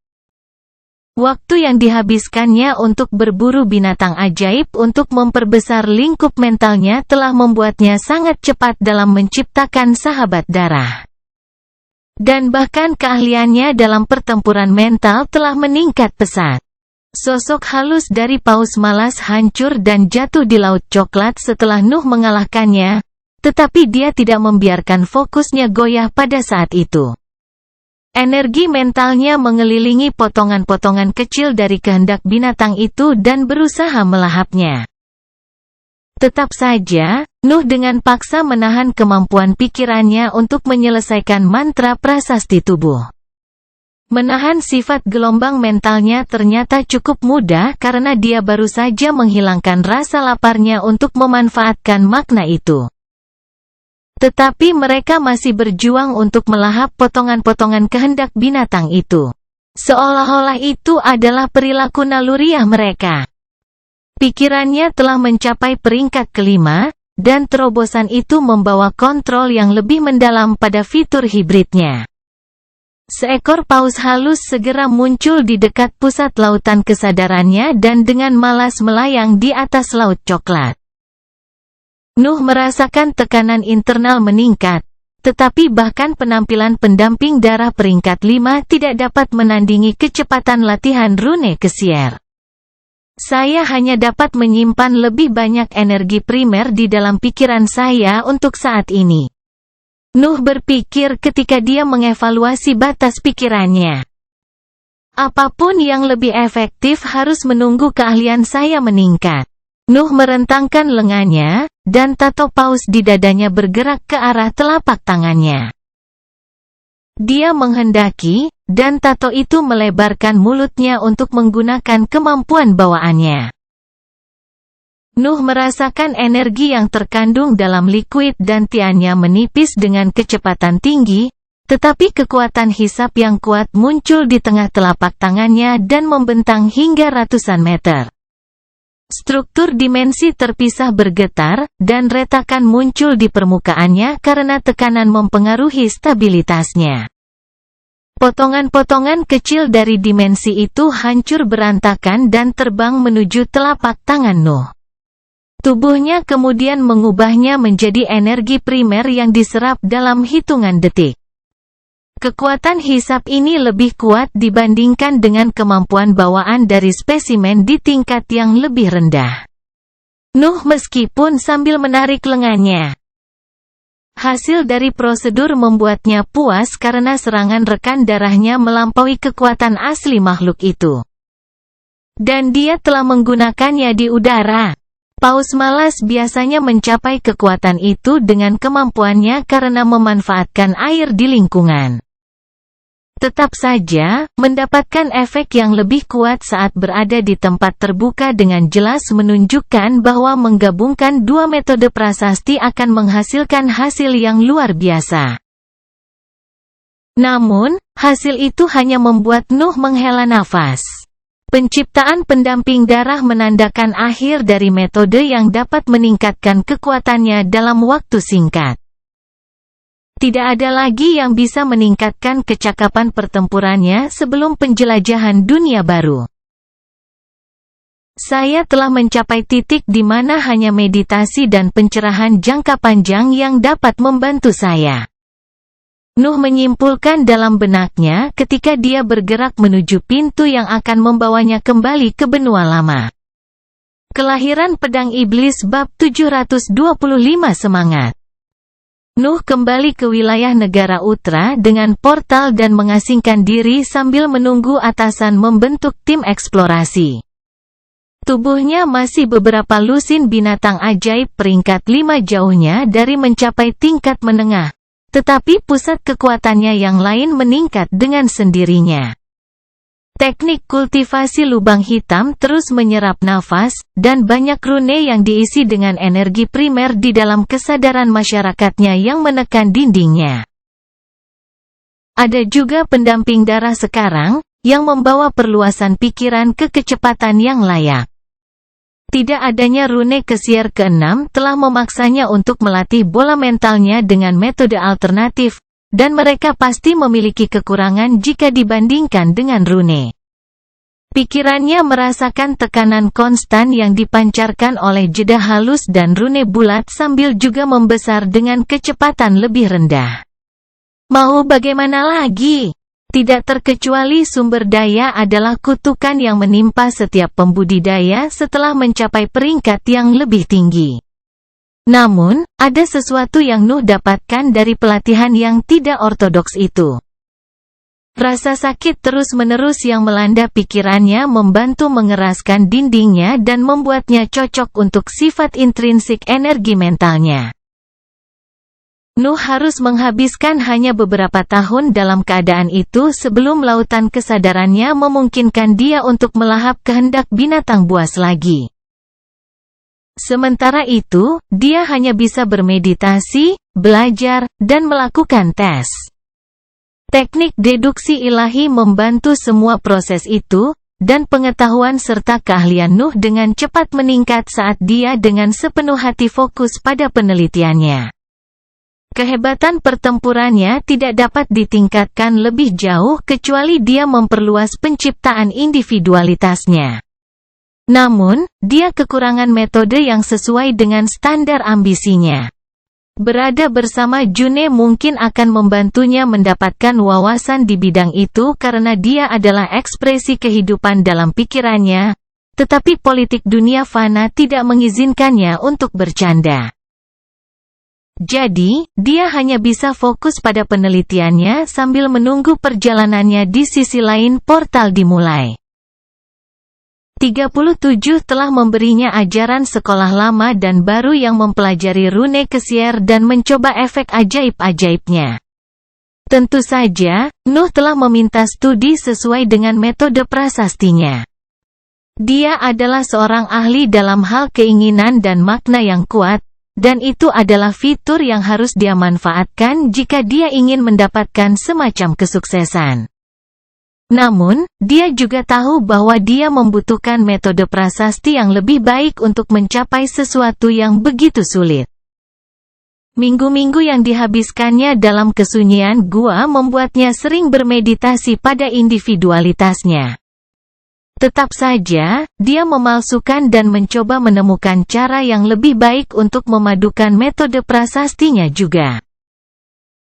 Waktu yang dihabiskannya untuk berburu binatang ajaib untuk memperbesar lingkup mentalnya telah membuatnya sangat cepat dalam menciptakan sahabat darah. Dan bahkan keahliannya dalam pertempuran mental telah meningkat pesat. Sosok halus dari paus malas hancur dan jatuh di laut coklat setelah Nuh mengalahkannya, tetapi dia tidak membiarkan fokusnya goyah pada saat itu. Energi mentalnya mengelilingi potongan-potongan kecil dari kehendak binatang itu dan berusaha melahapnya. Tetap saja, Nuh dengan paksa menahan kemampuan pikirannya untuk menyelesaikan mantra prasasti tubuh. Menahan sifat gelombang mentalnya ternyata cukup mudah karena dia baru saja menghilangkan rasa laparnya untuk memanfaatkan makna itu. Tetapi mereka masih berjuang untuk melahap potongan-potongan kehendak binatang itu. Seolah-olah itu adalah perilaku naluriah mereka. Pikirannya telah mencapai peringkat kelima, dan terobosan itu membawa kontrol yang lebih mendalam pada fitur hibridnya. Seekor paus halus segera muncul di dekat pusat lautan kesadarannya dan dengan malas melayang di atas laut coklat. Nuh merasakan tekanan internal meningkat, tetapi bahkan penampilan pendamping darah peringkat 5 tidak dapat menandingi kecepatan latihan rune Kesier. Saya hanya dapat menyimpan lebih banyak energi primer di dalam pikiran saya untuk saat ini. Nuh berpikir ketika dia mengevaluasi batas pikirannya. Apapun yang lebih efektif harus menunggu keahlian saya meningkat. Nuh merentangkan lengannya, dan tato paus di dadanya bergerak ke arah telapak tangannya. Dia menghendaki, dan tato itu melebarkan mulutnya untuk menggunakan kemampuan bawaannya. Nuh merasakan energi yang terkandung dalam liquid dan tiannya menipis dengan kecepatan tinggi, tetapi kekuatan hisap yang kuat muncul di tengah telapak tangannya dan membentang hingga ratusan meter. Struktur dimensi terpisah bergetar, dan retakan muncul di permukaannya karena tekanan mempengaruhi stabilitasnya. Potongan-potongan kecil dari dimensi itu hancur berantakan dan terbang menuju telapak tangan Nuh. Tubuhnya kemudian mengubahnya menjadi energi primer yang diserap dalam hitungan detik. Kekuatan hisap ini lebih kuat dibandingkan dengan kemampuan bawaan dari spesimen di tingkat yang lebih rendah. Nuh meskipun sambil menarik lengannya. Hasil dari prosedur membuatnya puas karena serangan rekan darahnya melampaui kekuatan asli makhluk itu. Dan dia telah menggunakannya di udara. Paus malas biasanya mencapai kekuatan itu dengan kemampuannya karena memanfaatkan air di lingkungan. Tetap saja, mendapatkan efek yang lebih kuat saat berada di tempat terbuka dengan jelas menunjukkan bahwa menggabungkan dua metode prasasti akan menghasilkan hasil yang luar biasa. Namun, hasil itu hanya membuat Nuh menghela nafas. Penciptaan pendamping darah menandakan akhir dari metode yang dapat meningkatkan kekuatannya dalam waktu singkat. Tidak ada lagi yang bisa meningkatkan kecakapan pertempurannya sebelum penjelajahan dunia baru. Saya telah mencapai titik di mana hanya meditasi dan pencerahan jangka panjang yang dapat membantu saya. Nuh menyimpulkan dalam benaknya ketika dia bergerak menuju pintu yang akan membawanya kembali ke benua lama. Kelahiran Pedang Iblis bab 725 semangat. Nuh kembali ke wilayah negara Utra dengan portal dan mengasingkan diri sambil menunggu atasan membentuk tim eksplorasi. Tubuhnya masih beberapa lusin binatang ajaib peringkat 5 jauhnya dari mencapai tingkat menengah, tetapi pusat kekuatannya yang lain meningkat dengan sendirinya. Teknik kultivasi lubang hitam terus menyerap nafas, dan banyak rune yang diisi dengan energi primer di dalam kesadaran masyarakatnya yang menekan dindingnya. Ada juga pendamping darah sekarang, yang membawa perluasan pikiran ke kecepatan yang layak. Tidak adanya rune Kesier ke-6 telah memaksanya untuk melatih bola mentalnya dengan metode alternatif, dan mereka pasti memiliki kekurangan jika dibandingkan dengan rune. Pikirannya merasakan tekanan konstan yang dipancarkan oleh jeda halus dan rune bulat sambil juga membesar dengan kecepatan lebih rendah. Mau bagaimana lagi? Tidak terkecuali sumber daya adalah kutukan yang menimpa setiap pembudidaya setelah mencapai peringkat yang lebih tinggi. Namun, ada sesuatu yang Nuh dapatkan dari pelatihan yang tidak ortodoks itu. Rasa sakit terus-menerus yang melanda pikirannya membantu mengeraskan dindingnya dan membuatnya cocok untuk sifat intrinsik energi mentalnya. Nuh harus menghabiskan hanya beberapa tahun dalam keadaan itu sebelum lautan kesadarannya memungkinkan dia untuk melahap kehendak binatang buas lagi. Sementara itu, dia hanya bisa bermeditasi, belajar, dan melakukan tes. Teknik deduksi ilahi membantu semua proses itu, dan pengetahuan serta keahlian Nuh dengan cepat meningkat saat dia dengan sepenuh hati fokus pada penelitiannya. Kehebatan pertempurannya tidak dapat ditingkatkan lebih jauh kecuali dia memperluas penciptaan individualitasnya. Namun, dia kekurangan metode yang sesuai dengan standar ambisinya. Berada bersama June mungkin akan membantunya mendapatkan wawasan di bidang itu karena dia adalah ekspresi kehidupan dalam pikirannya, tetapi politik dunia fana tidak mengizinkannya untuk bercanda. Jadi, dia hanya bisa fokus pada penelitiannya sambil menunggu perjalanannya di sisi lain portal dimulai. 37 telah memberinya ajaran sekolah lama dan baru yang mempelajari rune kesier dan mencoba efek ajaib-ajaibnya. Tentu saja, Nuh telah meminta studi sesuai dengan metode prasastinya. Dia adalah seorang ahli dalam hal keinginan dan makna yang kuat, dan itu adalah fitur yang harus dia manfaatkan jika dia ingin mendapatkan semacam kesuksesan. Namun, dia juga tahu bahwa dia membutuhkan metode prasasti yang lebih baik untuk mencapai sesuatu yang begitu sulit. Minggu-minggu yang dihabiskannya dalam kesunyian gua membuatnya sering bermeditasi pada individualitasnya. Tetap saja, dia memalsukan dan mencoba menemukan cara yang lebih baik untuk memadukan metode prasastinya juga.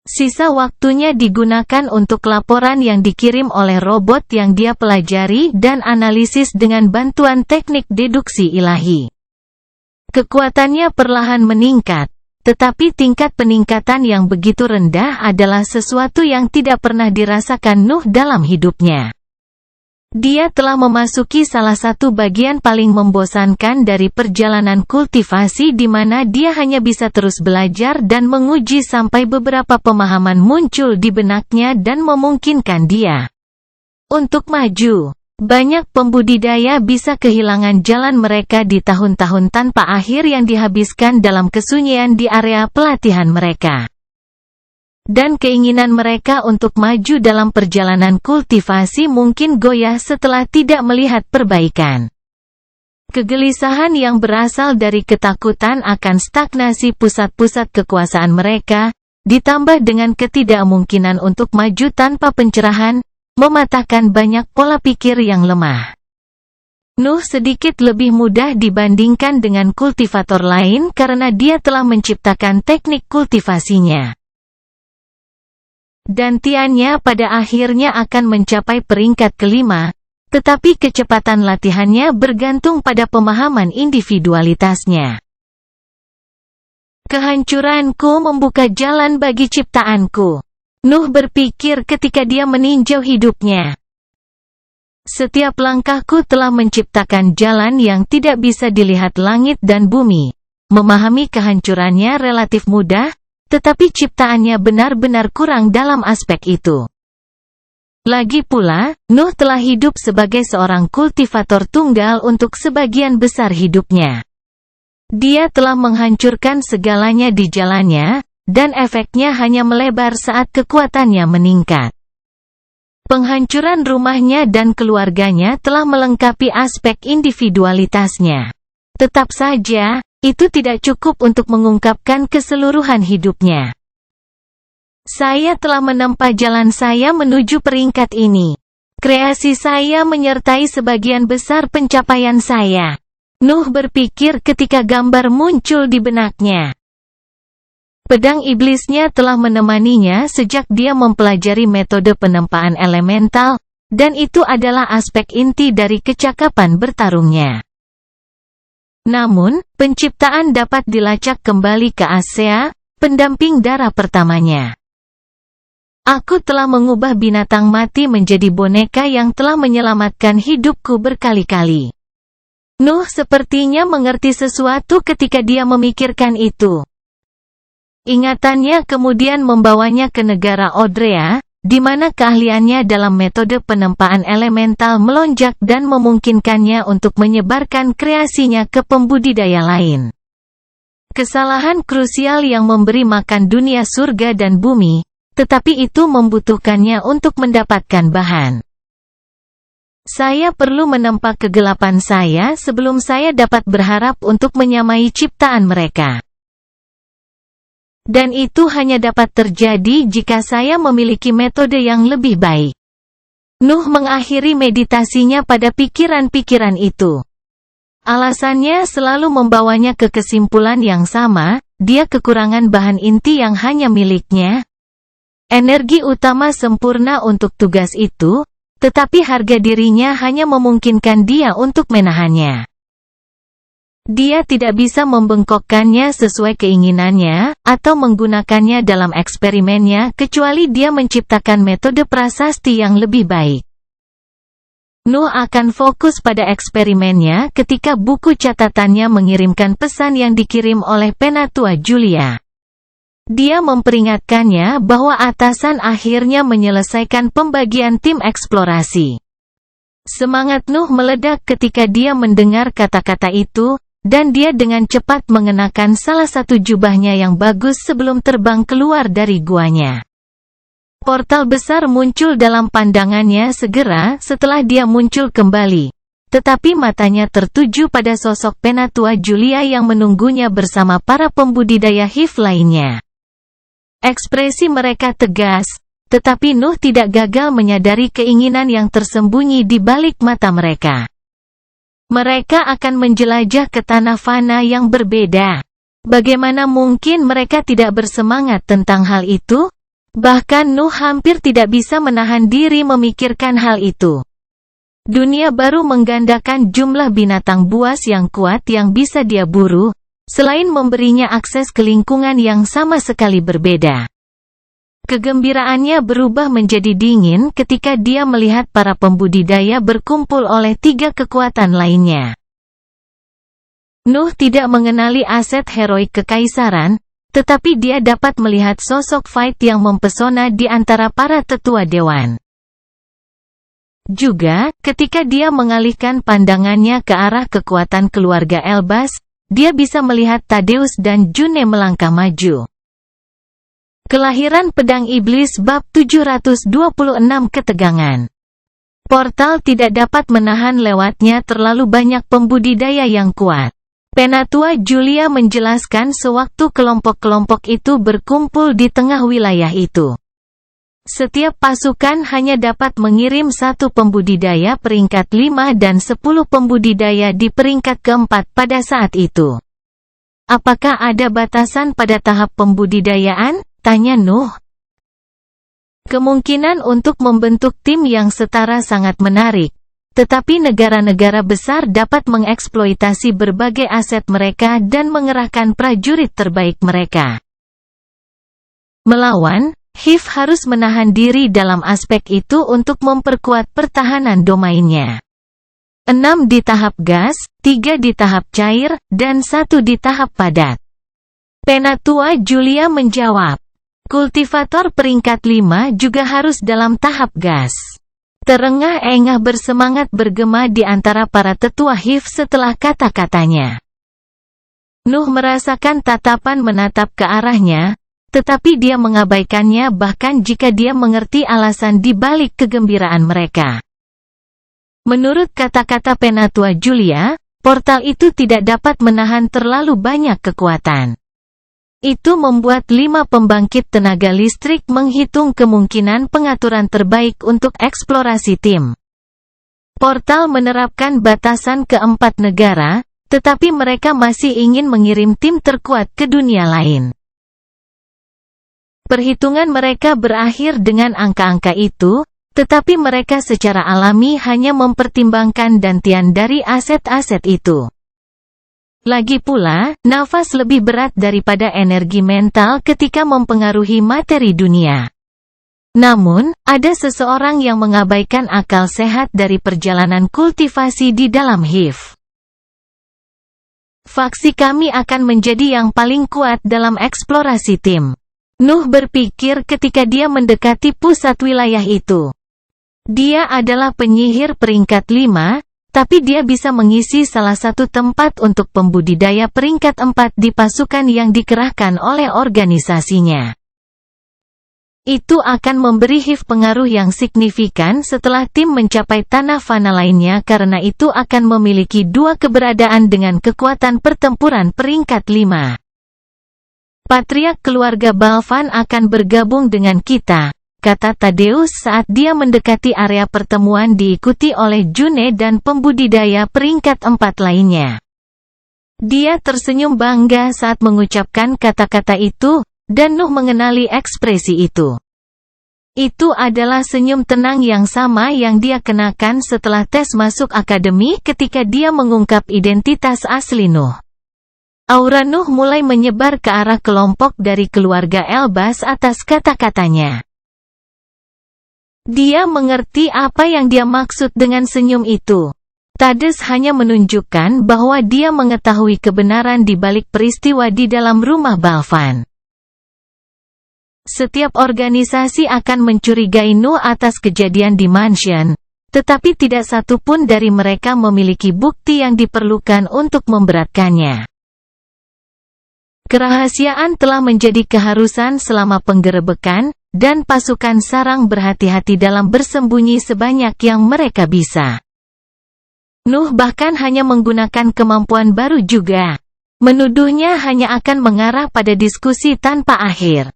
Sisa waktunya digunakan untuk laporan yang dikirim oleh robot yang dia pelajari dan analisis dengan bantuan teknik deduksi ilahi. Kekuatannya perlahan meningkat, tetapi tingkat peningkatan yang begitu rendah adalah sesuatu yang tidak pernah dirasakan Nuh dalam hidupnya. Dia telah memasuki salah satu bagian paling membosankan dari perjalanan kultivasi di mana dia hanya bisa terus belajar dan menguji sampai beberapa pemahaman muncul di benaknya dan memungkinkan dia untuk maju. Banyak pembudidaya bisa kehilangan jalan mereka di tahun-tahun tanpa akhir yang dihabiskan dalam kesunyian di area pelatihan mereka. Dan keinginan mereka untuk maju dalam perjalanan kultivasi mungkin goyah setelah tidak melihat perbaikan. Kegelisahan yang berasal dari ketakutan akan stagnasi pusat-pusat kekuasaan mereka, ditambah dengan ketidakmungkinan untuk maju tanpa pencerahan, mematahkan banyak pola pikir yang lemah. Nuh sedikit lebih mudah dibandingkan dengan kultivator lain karena dia telah menciptakan teknik kultivasinya. Dan Tiannya pada akhirnya akan mencapai peringkat kelima, tetapi kecepatan latihannya bergantung pada pemahaman individualitasnya. Kehancuranku membuka jalan bagi ciptaanku. Nuh berpikir ketika dia meninjau hidupnya. Setiap langkahku telah menciptakan jalan yang tidak bisa dilihat langit dan bumi. Memahami kehancurannya relatif mudah, tetapi ciptaannya benar-benar kurang dalam aspek itu. Lagi pula, Nuh telah hidup sebagai seorang kultivator tunggal untuk sebagian besar hidupnya. Dia telah menghancurkan segalanya di jalannya, dan efeknya hanya melebar saat kekuatannya meningkat. Penghancuran rumahnya dan keluarganya telah melengkapi aspek individualitasnya. Tetap saja, itu tidak cukup untuk mengungkapkan keseluruhan hidupnya. Saya telah menempa jalan saya menuju peringkat ini. Kreasi saya menyertai sebagian besar pencapaian saya. Nuh berpikir ketika gambar muncul di benaknya. Pedang iblisnya telah menemaninya sejak dia mempelajari metode penempaan elemental, dan itu adalah aspek inti dari kecakapan bertarungnya. Namun, penciptaan dapat dilacak kembali ke Asea, pendamping darah pertamanya. Aku telah mengubah binatang mati menjadi boneka yang telah menyelamatkan hidupku berkali-kali. Nuh sepertinya mengerti sesuatu ketika dia memikirkan itu. Ingatannya kemudian membawanya ke negara Odrea, di mana keahliannya dalam metode penempaan elemental melonjak dan memungkinkannya untuk menyebarkan kreasinya ke pembudidaya lain. Kesalahan krusial yang memberi makan dunia surga dan bumi, tetapi itu membutuhkannya untuk mendapatkan bahan. Saya perlu menempa kegelapan saya sebelum saya dapat berharap untuk menyamai ciptaan mereka. Dan itu hanya dapat terjadi jika saya memiliki metode yang lebih baik. Nuh mengakhiri meditasinya pada pikiran-pikiran itu. Alasannya selalu membawanya ke kesimpulan yang sama, dia kekurangan bahan inti yang hanya miliknya. Energi utama sempurna untuk tugas itu, tetapi harga dirinya hanya memungkinkan dia untuk menahannya. Dia tidak bisa membengkokkannya sesuai keinginannya, atau menggunakannya dalam eksperimennya kecuali dia menciptakan metode prasasti yang lebih baik. Nuh akan fokus pada eksperimennya ketika buku catatannya mengirimkan pesan yang dikirim oleh Penatua Julia. Dia memperingatkannya bahwa atasan akhirnya menyelesaikan pembagian tim eksplorasi. Semangat Nuh meledak ketika dia mendengar kata-kata itu, dan dia dengan cepat mengenakan salah satu jubahnya yang bagus sebelum terbang keluar dari guanya. Portal besar muncul dalam pandangannya segera setelah dia muncul kembali. Tetapi matanya tertuju pada sosok Penatua Julia yang menunggunya bersama para pembudidaya HIV lainnya. Ekspresi mereka tegas, tetapi Nuh tidak gagal menyadari keinginan yang tersembunyi di balik mata mereka. Mereka akan menjelajah ke tanah fana yang berbeda. Bagaimana mungkin mereka tidak bersemangat tentang hal itu? Bahkan Nuh hampir tidak bisa menahan diri memikirkan hal itu. Dunia baru menggandakan jumlah binatang buas yang kuat yang bisa dia buru, selain memberinya akses ke lingkungan yang sama sekali berbeda. Kegembiraannya berubah menjadi dingin ketika dia melihat para pembudidaya berkumpul oleh 3 kekuatan lainnya. Nuh tidak mengenali aset heroik kekaisaran, tetapi dia dapat melihat sosok Fight yang mempesona di antara para tetua dewan. Juga, ketika dia mengalihkan pandangannya ke arah kekuatan keluarga Elbas, dia bisa melihat Tadeus dan June melangkah maju. Kelahiran Pedang Iblis bab 726 Ketegangan. Portal tidak dapat menahan lewatnya terlalu banyak pembudidaya yang kuat. Penatua Julia menjelaskan sewaktu kelompok-kelompok itu berkumpul di tengah wilayah itu. Setiap pasukan hanya dapat mengirim 1 pembudidaya peringkat 5 dan 10 pembudidaya di peringkat keempat pada saat itu. Apakah ada batasan pada tahap pembudidayaan? Tanya Nuh. Kemungkinan untuk membentuk tim yang setara sangat menarik, tetapi negara-negara besar dapat mengeksploitasi berbagai aset mereka dan mengerahkan prajurit terbaik mereka. Melawan, HIV harus menahan diri dalam aspek itu untuk memperkuat pertahanan domainnya. 6 di tahap gas, 3 di tahap cair, dan 1 di tahap padat. Penatua Julia menjawab. Kultivator peringkat 5 juga harus dalam tahap gas. Terengah-engah bersemangat bergema di antara para tetua HIV setelah kata-katanya. Nuh merasakan tatapan menatap ke arahnya, tetapi dia mengabaikannya bahkan jika dia mengerti alasan di balik kegembiraan mereka. Menurut kata-kata Penatua Julia, portal itu tidak dapat menahan terlalu banyak kekuatan. Itu membuat 5 pembangkit tenaga listrik menghitung kemungkinan pengaturan terbaik untuk eksplorasi tim. Portal menerapkan batasan ke 4 negara, tetapi mereka masih ingin mengirim tim terkuat ke dunia lain. Perhitungan mereka berakhir dengan angka-angka itu, tetapi mereka secara alami hanya mempertimbangkan dantian dari aset-aset itu. Lagi pula, nafas lebih berat daripada energi mental ketika mempengaruhi materi dunia. Namun, ada seseorang yang mengabaikan akal sehat dari perjalanan kultivasi di dalam HIV. Faksi kami akan menjadi yang paling kuat dalam eksplorasi tim. Nuh berpikir ketika dia mendekati pusat wilayah itu. Dia adalah penyihir peringkat 5, tapi dia bisa mengisi salah satu tempat untuk pembudidaya peringkat 4 di pasukan yang dikerahkan oleh organisasinya. Itu akan memberi HIV pengaruh yang signifikan setelah tim mencapai tanah fana lainnya karena itu akan memiliki 2 keberadaan dengan kekuatan pertempuran peringkat 5. Patriark keluarga Balvan akan bergabung dengan kita. kata Tadeus saat dia mendekati area pertemuan diikuti oleh June dan pembudidaya peringkat 4 lainnya. Dia tersenyum bangga saat mengucapkan kata-kata itu, dan Nuh mengenali ekspresi itu. Itu adalah senyum tenang yang sama yang dia kenakan setelah tes masuk akademi ketika dia mengungkap identitas asli Nuh. Aura Nuh mulai menyebar ke arah kelompok dari keluarga Elbaz atas kata-katanya. Dia mengerti apa yang dia maksud dengan senyum itu. Tadeus hanya menunjukkan bahwa dia mengetahui kebenaran di balik peristiwa di dalam rumah Balvan. Setiap organisasi akan mencurigai Nuh atas kejadian di mansion, tetapi tidak satu pun dari mereka memiliki bukti yang diperlukan untuk memberatkannya. Kerahasiaan telah menjadi keharusan selama penggerebekan, dan pasukan sarang berhati-hati dalam bersembunyi sebanyak yang mereka bisa. Nuh bahkan hanya menggunakan kemampuan baru juga. Menuduhnya hanya akan mengarah pada diskusi tanpa akhir.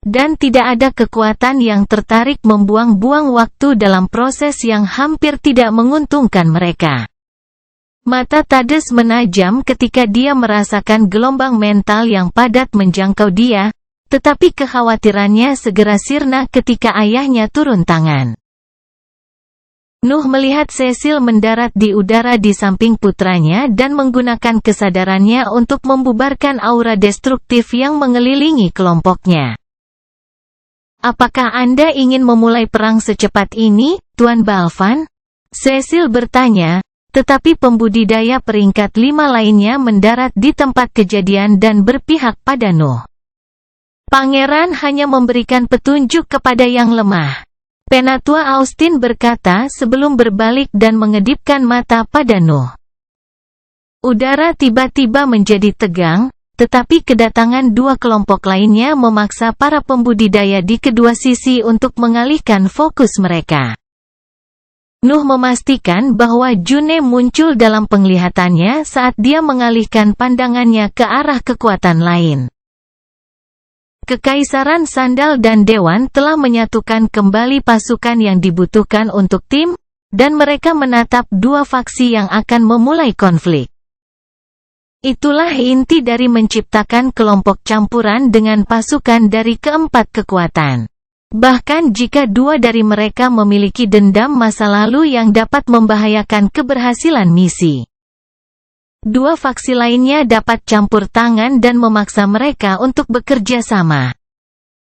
Dan tidak ada kekuatan yang tertarik membuang-buang waktu dalam proses yang hampir tidak menguntungkan mereka. Mata Tadeus menajam ketika dia merasakan gelombang mental yang padat menjangkau dia, tetapi kekhawatirannya segera sirna ketika ayahnya turun tangan. Nuh melihat Cecil mendarat di udara di samping putranya dan menggunakan kesadarannya untuk membubarkan aura destruktif yang mengelilingi kelompoknya. Apakah Anda ingin memulai perang secepat ini, Tuan Balvan? Cecil bertanya, tetapi pembudidaya peringkat 5 lainnya mendarat di tempat kejadian dan berpihak pada Nuh. Pangeran hanya memberikan petunjuk kepada yang lemah. Penatua Austin berkata sebelum berbalik dan mengedipkan mata pada Nuh. Udara tiba-tiba menjadi tegang, tetapi kedatangan dua kelompok lainnya memaksa para pembudidaya di kedua sisi untuk mengalihkan fokus mereka. Nuh memastikan bahwa June muncul dalam penglihatannya saat dia mengalihkan pandangannya ke arah kekuatan lain. Kekaisaran Sandal dan Dewan telah menyatukan kembali pasukan yang dibutuhkan untuk tim, dan mereka menatap dua faksi yang akan memulai konflik. Itulah inti dari menciptakan kelompok campuran dengan pasukan dari keempat kekuatan. Bahkan jika dua dari mereka memiliki dendam masa lalu yang dapat membahayakan keberhasilan misi. Dua faksi lainnya dapat campur tangan dan memaksa mereka untuk bekerja sama.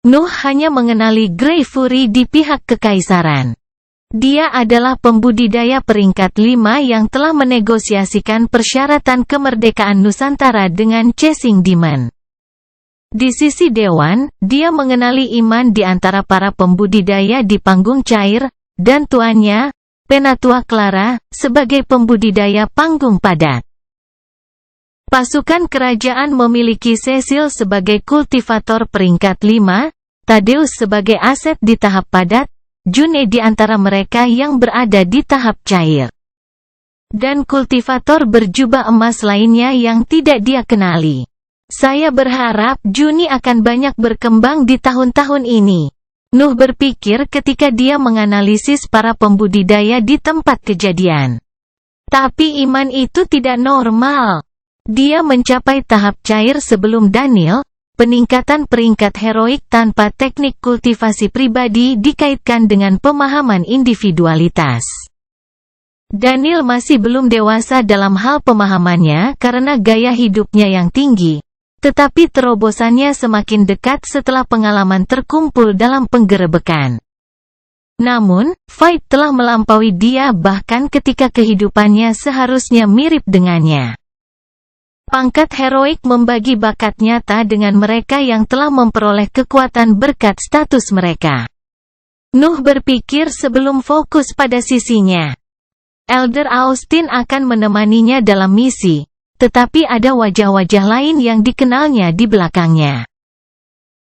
Nuh hanya mengenali Grey Fury di pihak kekaisaran. Dia adalah pembudidaya peringkat 5 yang telah menegosiasikan persyaratan kemerdekaan Nusantara dengan Chasing Demon. Di sisi Dewan, dia mengenali iman di antara para pembudidaya di panggung cair, dan tuannya, Penatua Clara, sebagai pembudidaya panggung padat. Pasukan kerajaan memiliki Cecil sebagai kultivator peringkat 5, Tadeus sebagai aset di tahap padat, June di antara mereka yang berada di tahap cair. Dan kultivator berjubah emas lainnya yang tidak dia kenali. Saya berharap June akan banyak berkembang di tahun-tahun ini. Nuh berpikir ketika dia menganalisis para pembudidaya di tempat kejadian. Tapi iman itu tidak normal. Dia mencapai tahap cair sebelum Daniel. Peningkatan peringkat heroik tanpa teknik kultivasi pribadi dikaitkan dengan pemahaman individualitas. Daniel masih belum dewasa dalam hal pemahamannya karena gaya hidupnya yang tinggi, tetapi terobosannya semakin dekat setelah pengalaman terkumpul dalam penggerebekan. Namun, Fight telah melampaui dia bahkan ketika kehidupannya seharusnya mirip dengannya. Pangkat heroik membagi bakat nyata dengan mereka yang telah memperoleh kekuatan berkat status mereka. Nuh berpikir sebelum fokus pada sisinya. Elder Austin akan menemaninya dalam misi, tetapi ada wajah-wajah lain yang dikenalnya di belakangnya.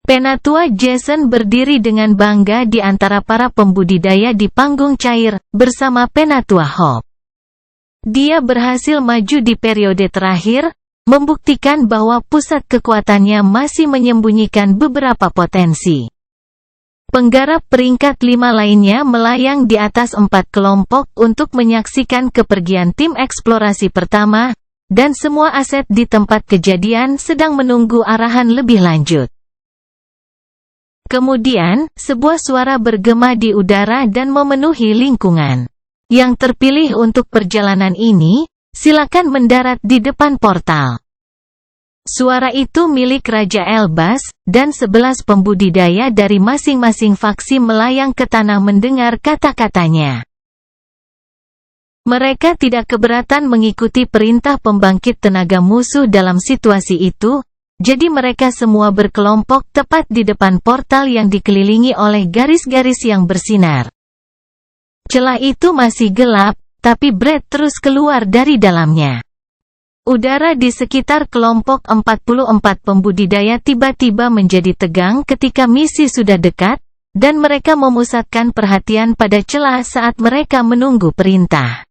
Penatua Jason berdiri dengan bangga di antara para pembudidaya di panggung cair, bersama Penatua Hope. Dia berhasil maju di periode terakhir, membuktikan bahwa pusat kekuatannya masih menyembunyikan beberapa potensi. Penggarap peringkat 5 lainnya melayang di atas 4 kelompok untuk menyaksikan kepergian tim eksplorasi pertama, dan semua aset di tempat kejadian sedang menunggu arahan lebih lanjut. Kemudian, sebuah suara bergema di udara dan memenuhi lingkungan. Yang terpilih untuk perjalanan ini, silakan mendarat di depan portal. Suara itu milik Raja Elbas, dan 11 pembudidaya dari masing-masing faksi melayang ke tanah mendengar kata-katanya. Mereka tidak keberatan mengikuti perintah pembangkit tenaga musuh dalam situasi itu, jadi mereka semua berkelompok tepat di depan portal yang dikelilingi oleh garis-garis yang bersinar. Celah itu masih gelap, tapi Brett terus keluar dari dalamnya. Udara di sekitar kelompok 44 pembudidaya tiba-tiba menjadi tegang ketika misi sudah dekat, dan mereka memusatkan perhatian pada celah saat mereka menunggu perintah.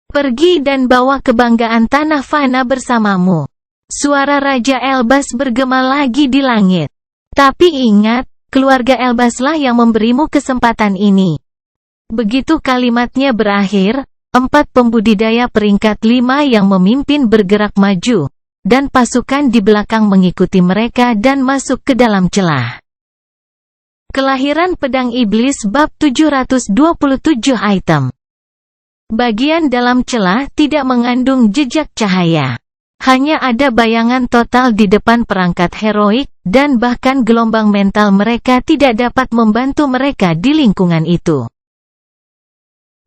Pergi dan bawa kebanggaan tanah fana bersamamu. Suara Raja Elbas bergema lagi di langit. Tapi ingat, keluarga Elbaslah yang memberimu kesempatan ini. Begitu kalimatnya berakhir, 4 pembudidaya peringkat 5 yang memimpin bergerak maju, dan pasukan di belakang mengikuti mereka dan masuk ke dalam celah. Kelahiran Pedang Iblis bab 727 item. Bagian dalam celah tidak mengandung jejak cahaya. Hanya ada bayangan total di depan perangkat heroik, dan bahkan gelombang mental mereka tidak dapat membantu mereka di lingkungan itu.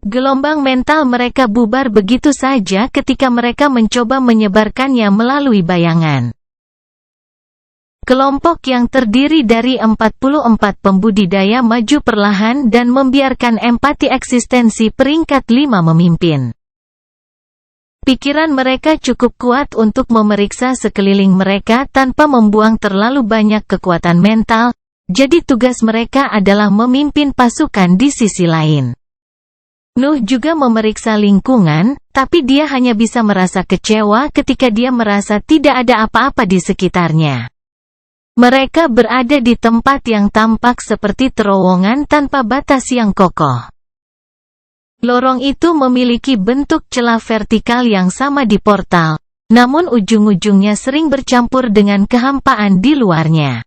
Gelombang mental mereka bubar begitu saja ketika mereka mencoba menyebarkannya melalui bayangan. Kelompok yang terdiri dari 44 pembudidaya maju perlahan dan membiarkan empati eksistensi peringkat 5 memimpin. Pikiran mereka cukup kuat untuk memeriksa sekeliling mereka tanpa membuang terlalu banyak kekuatan mental, jadi tugas mereka adalah memimpin pasukan di sisi lain. Nuh juga memeriksa lingkungan, tapi dia hanya bisa merasa kecewa ketika dia merasa tidak ada apa-apa di sekitarnya. Mereka berada di tempat yang tampak seperti terowongan tanpa batas yang kokoh. Lorong itu memiliki bentuk celah vertikal yang sama di portal, namun ujung-ujungnya sering bercampur dengan kehampaan di luarnya.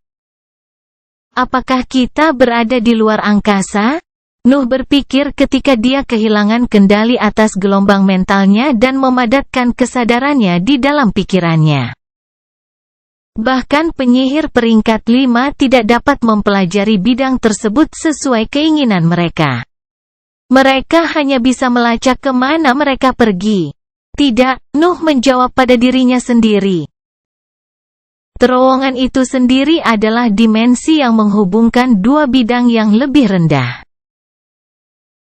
Apakah kita berada di luar angkasa? Nuh berpikir ketika dia kehilangan kendali atas gelombang mentalnya dan memadatkan kesadarannya di dalam pikirannya. Bahkan penyihir peringkat 5 tidak dapat mempelajari bidang tersebut sesuai keinginan mereka. Mereka hanya bisa melacak kemana mereka pergi. Tidak, Nuh menjawab pada dirinya sendiri. Terowongan itu sendiri adalah dimensi yang menghubungkan dua bidang yang lebih rendah.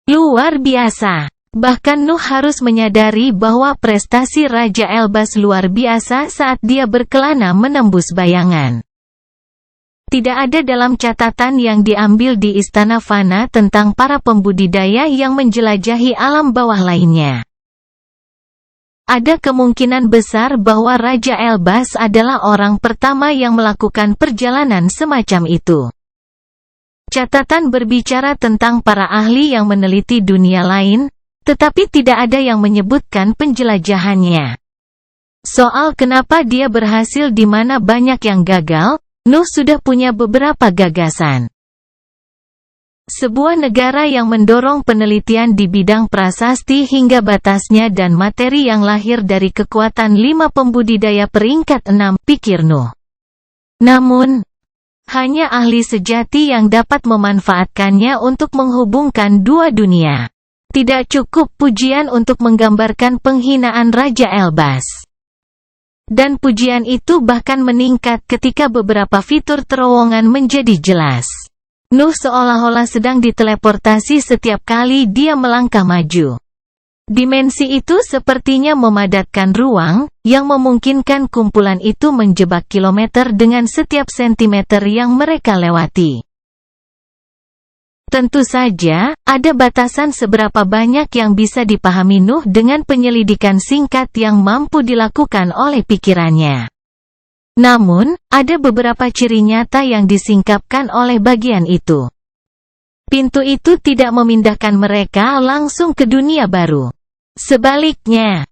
Luar biasa. Bahkan Nuh harus menyadari bahwa prestasi Raja Elbas luar biasa saat dia berkelana menembus bayangan. Tidak ada dalam catatan yang diambil di Istana Fana tentang para pembudidaya yang menjelajahi alam bawah lainnya. Ada kemungkinan besar bahwa Raja Elbas adalah orang pertama yang melakukan perjalanan semacam itu. Catatan berbicara tentang para ahli yang meneliti dunia lain, tetapi tidak ada yang menyebutkan penjelajahannya. Soal kenapa dia berhasil di mana banyak yang gagal, Nuh sudah punya beberapa gagasan. Sebuah negara yang mendorong penelitian di bidang prasasti hingga batasnya dan materi yang lahir dari kekuatan 5 pembudidaya peringkat 6, pikir Nuh. Namun, hanya ahli sejati yang dapat memanfaatkannya untuk menghubungkan dua dunia. Tidak cukup pujian untuk menggambarkan penghinaan Raja Elbas. Dan pujian itu bahkan meningkat ketika beberapa fitur terowongan menjadi jelas. Nuh seolah-olah sedang diteleportasi setiap kali dia melangkah maju. Dimensi itu sepertinya memadatkan ruang, yang memungkinkan kumpulan itu menjebak kilometer dengan setiap sentimeter yang mereka lewati. Tentu saja, ada batasan seberapa banyak yang bisa dipahami Nuh dengan penyelidikan singkat yang mampu dilakukan oleh pikirannya. Namun, ada beberapa ciri nyata yang disingkapkan oleh bagian itu. Pintu itu tidak memindahkan mereka langsung ke dunia baru. Sebaliknya,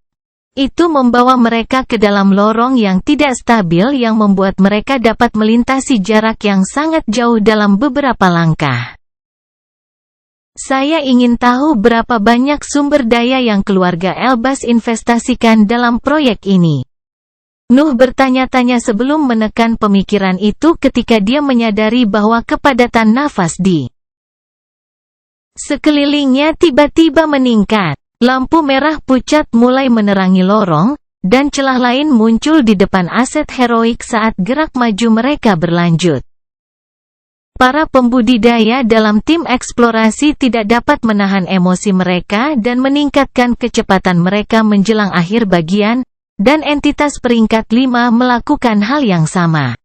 itu membawa mereka ke dalam lorong yang tidak stabil yang membuat mereka dapat melintasi jarak yang sangat jauh dalam beberapa langkah. Saya ingin tahu berapa banyak sumber daya yang keluarga Elbaz investasikan dalam proyek ini. Nuh bertanya-tanya sebelum menekan pemikiran itu ketika dia menyadari bahwa kepadatan nafas di sekelilingnya tiba-tiba meningkat. Lampu merah pucat mulai menerangi lorong, dan celah lain muncul di depan aset heroik saat gerak maju mereka berlanjut. Para pembudidaya dalam tim eksplorasi tidak dapat menahan emosi mereka dan meningkatkan kecepatan mereka menjelang akhir bagian, dan entitas peringkat 5 melakukan hal yang sama.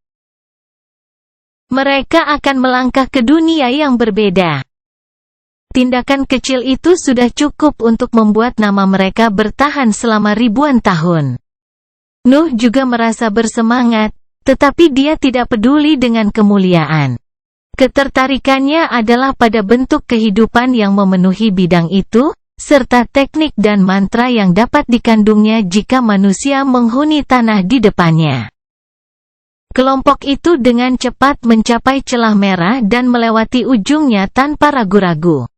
Mereka akan melangkah ke dunia yang berbeda. Tindakan kecil itu sudah cukup untuk membuat nama mereka bertahan selama ribuan tahun. Nuh juga merasa bersemangat, tetapi dia tidak peduli dengan kemuliaan. Ketertarikannya adalah pada bentuk kehidupan yang memenuhi bidang itu, serta teknik dan mantra yang dapat dikandungnya jika manusia menghuni tanah di depannya. Kelompok itu dengan cepat mencapai celah merah dan melewati ujungnya tanpa ragu-ragu.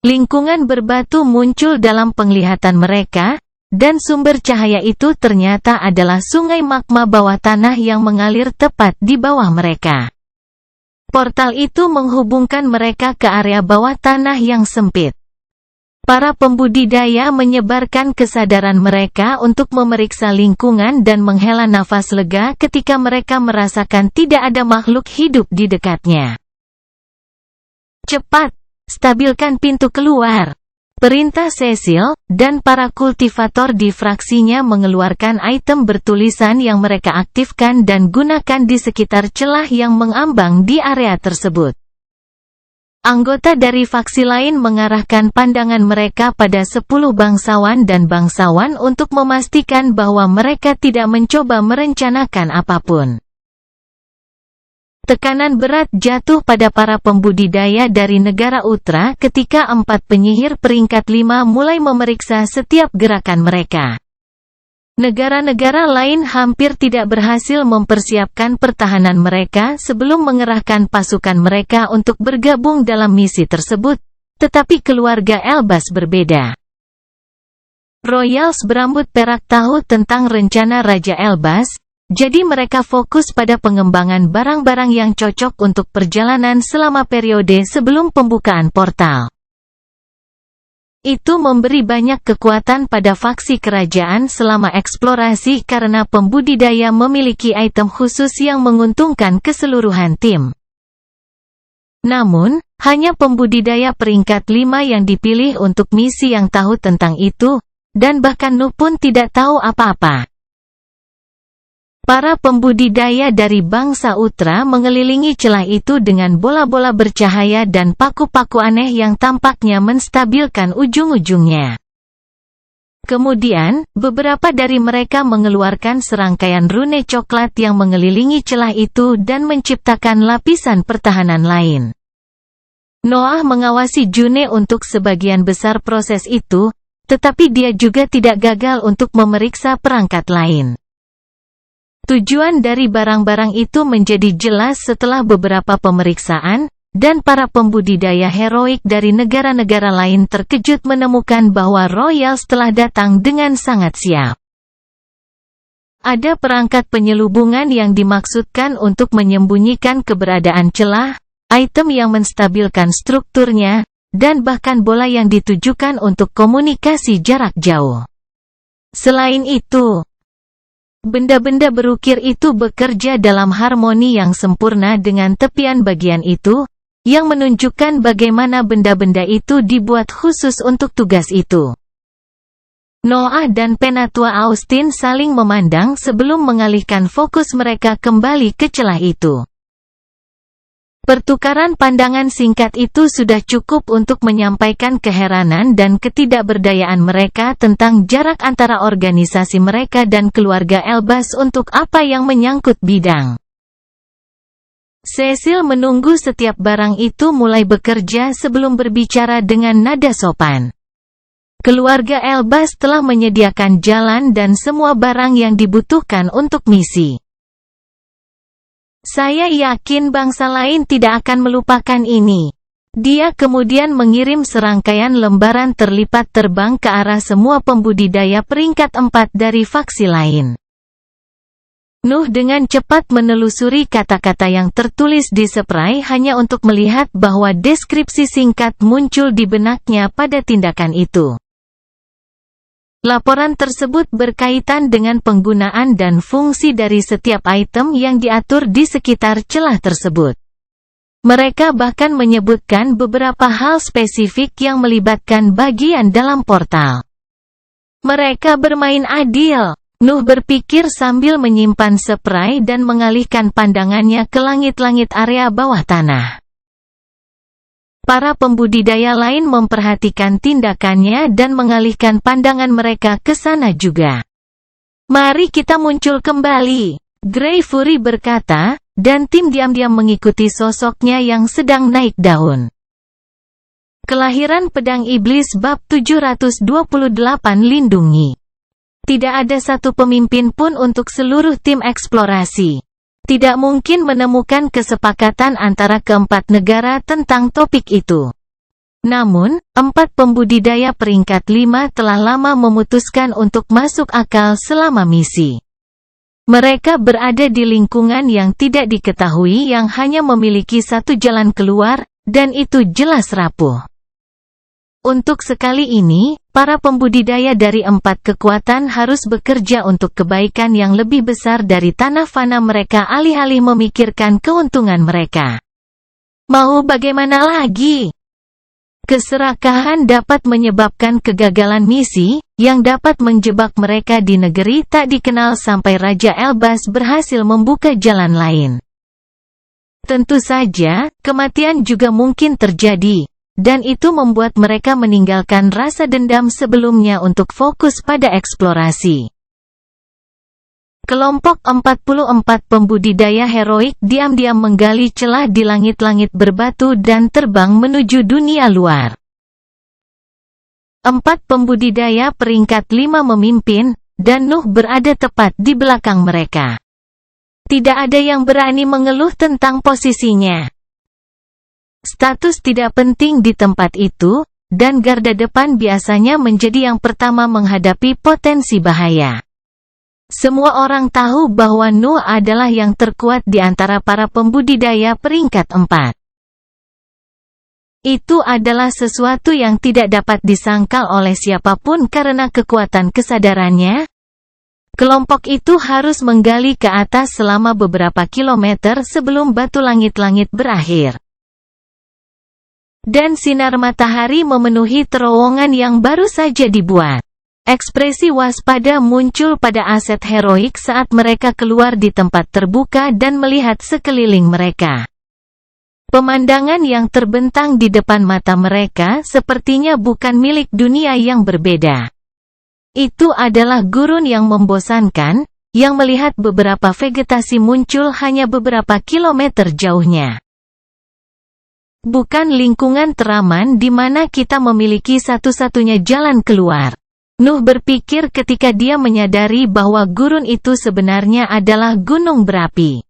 Lingkungan berbatu muncul dalam penglihatan mereka, dan sumber cahaya itu ternyata adalah sungai magma bawah tanah yang mengalir tepat di bawah mereka. Portal itu menghubungkan mereka ke area bawah tanah yang sempit. Para pembudidaya menyebarkan kesadaran mereka untuk memeriksa lingkungan dan menghela nafas lega ketika mereka merasakan tidak ada makhluk hidup di dekatnya. Cepat! Stabilkan pintu keluar. Perintah Cecil, dan para kultivator di fraksinya mengeluarkan item bertulisan yang mereka aktifkan dan gunakan di sekitar celah yang mengambang di area tersebut. Anggota dari faksi lain mengarahkan pandangan mereka pada 10 bangsawan dan bangsawan untuk memastikan bahwa mereka tidak mencoba merencanakan apapun. Tekanan berat jatuh pada para pembudidaya dari negara Utra ketika 4 penyihir peringkat 5 mulai memeriksa setiap gerakan mereka. Negara-negara lain hampir tidak berhasil mempersiapkan pertahanan mereka sebelum mengerahkan pasukan mereka untuk bergabung dalam misi tersebut, tetapi keluarga Elbaz berbeda. Royals berambut perak tahu tentang rencana Raja Elbaz, jadi mereka fokus pada pengembangan barang-barang yang cocok untuk perjalanan selama periode sebelum pembukaan portal. Itu memberi banyak kekuatan pada faksi kerajaan selama eksplorasi karena pembudidaya memiliki item khusus yang menguntungkan keseluruhan tim. Namun, hanya pembudidaya peringkat 5 yang dipilih untuk misi yang tahu tentang itu, dan bahkan Nuh pun tidak tahu apa-apa. Para pembudidaya dari bangsa Utra mengelilingi celah itu dengan bola-bola bercahaya dan paku-paku aneh yang tampaknya menstabilkan ujung-ujungnya. Kemudian, beberapa dari mereka mengeluarkan serangkaian rune coklat yang mengelilingi celah itu dan menciptakan lapisan pertahanan lain. Noah mengawasi June untuk sebagian besar proses itu, tetapi dia juga tidak gagal untuk memeriksa perangkat lain. Tujuan dari barang-barang itu menjadi jelas setelah beberapa pemeriksaan, dan para pembudidaya heroik dari negara-negara lain terkejut menemukan bahwa Royals telah datang dengan sangat siap. Ada perangkat penyelubungan yang dimaksudkan untuk menyembunyikan keberadaan celah, item yang menstabilkan strukturnya, dan bahkan bola yang ditujukan untuk komunikasi jarak jauh. Selain itu, benda-benda berukir itu bekerja dalam harmoni yang sempurna dengan tepian bagian itu, yang menunjukkan bagaimana benda-benda itu dibuat khusus untuk tugas itu. Noah dan Penatua Austin saling memandang sebelum mengalihkan fokus mereka kembali ke celah itu. Pertukaran pandangan singkat itu sudah cukup untuk menyampaikan keheranan dan ketidakberdayaan mereka tentang jarak antara organisasi mereka dan keluarga Elbaz untuk apa yang menyangkut bidang. Cecil menunggu setiap barang itu mulai bekerja sebelum berbicara dengan nada sopan. Keluarga Elbaz telah menyediakan jalan dan semua barang yang dibutuhkan untuk misi. Saya yakin bangsa lain tidak akan melupakan ini. Dia kemudian mengirim serangkaian lembaran terlipat terbang ke arah semua pembudidaya peringkat 4 dari faksi lain. Nuh dengan cepat menelusuri kata-kata yang tertulis di spray hanya untuk melihat bahwa deskripsi singkat muncul di benaknya pada tindakan itu. Laporan tersebut berkaitan dengan penggunaan dan fungsi dari setiap item yang diatur di sekitar celah tersebut. Mereka bahkan menyebutkan beberapa hal spesifik yang melibatkan bagian dalam portal. Mereka bermain adil, Nuh berpikir sambil menyimpan spray dan mengalihkan pandangannya ke langit-langit area bawah tanah. Para pembudidaya lain memperhatikan tindakannya dan mengalihkan pandangan mereka ke sana juga. Mari kita muncul kembali, Grey Fury berkata, dan tim diam-diam mengikuti sosoknya yang sedang naik daun. Kelahiran Pedang Iblis bab 728 lindungi. Tidak ada satu pemimpin pun untuk seluruh tim eksplorasi. Tidak mungkin menemukan kesepakatan antara keempat negara tentang topik itu. Namun, 4 pembudidaya peringkat 5 telah lama memutuskan untuk masuk akal selama misi. Mereka berada di lingkungan yang tidak diketahui yang hanya memiliki satu jalan keluar, dan itu jelas rapuh. Untuk sekali ini, para pembudidaya dari 4 kekuatan harus bekerja untuk kebaikan yang lebih besar dari tanah fana mereka alih-alih memikirkan keuntungan mereka. Mau bagaimana lagi? Keserakahan dapat menyebabkan kegagalan misi, yang dapat menjebak mereka di negeri tak dikenal sampai Raja Elbaz berhasil membuka jalan lain. Tentu saja, kematian juga mungkin terjadi. Dan itu membuat mereka meninggalkan rasa dendam sebelumnya untuk fokus pada eksplorasi. Kelompok 44 pembudidaya heroik diam-diam menggali celah di langit-langit berbatu dan terbang menuju dunia luar. 4 pembudidaya peringkat 5 memimpin, dan Nuh berada tepat di belakang mereka. Tidak ada yang berani mengeluh tentang posisinya. Status tidak penting di tempat itu, dan garda depan biasanya menjadi yang pertama menghadapi potensi bahaya. Semua orang tahu bahwa Nuh adalah yang terkuat di antara para pembudidaya peringkat 4. Itu adalah sesuatu yang tidak dapat disangkal oleh siapapun karena kekuatan kesadarannya. Kelompok itu harus menggali ke atas selama beberapa kilometer sebelum batu langit-langit berakhir. Dan sinar matahari memenuhi terowongan yang baru saja dibuat. Ekspresi waspada muncul pada aset heroik saat mereka keluar di tempat terbuka dan melihat sekeliling mereka. Pemandangan yang terbentang di depan mata mereka sepertinya bukan milik dunia yang berbeda. Itu adalah gurun yang membosankan, yang melihat beberapa vegetasi muncul hanya beberapa kilometer jauhnya. Bukan lingkungan teraman di mana kita memiliki satu-satunya jalan keluar. Nuh berpikir ketika dia menyadari bahwa gurun itu sebenarnya adalah gunung berapi.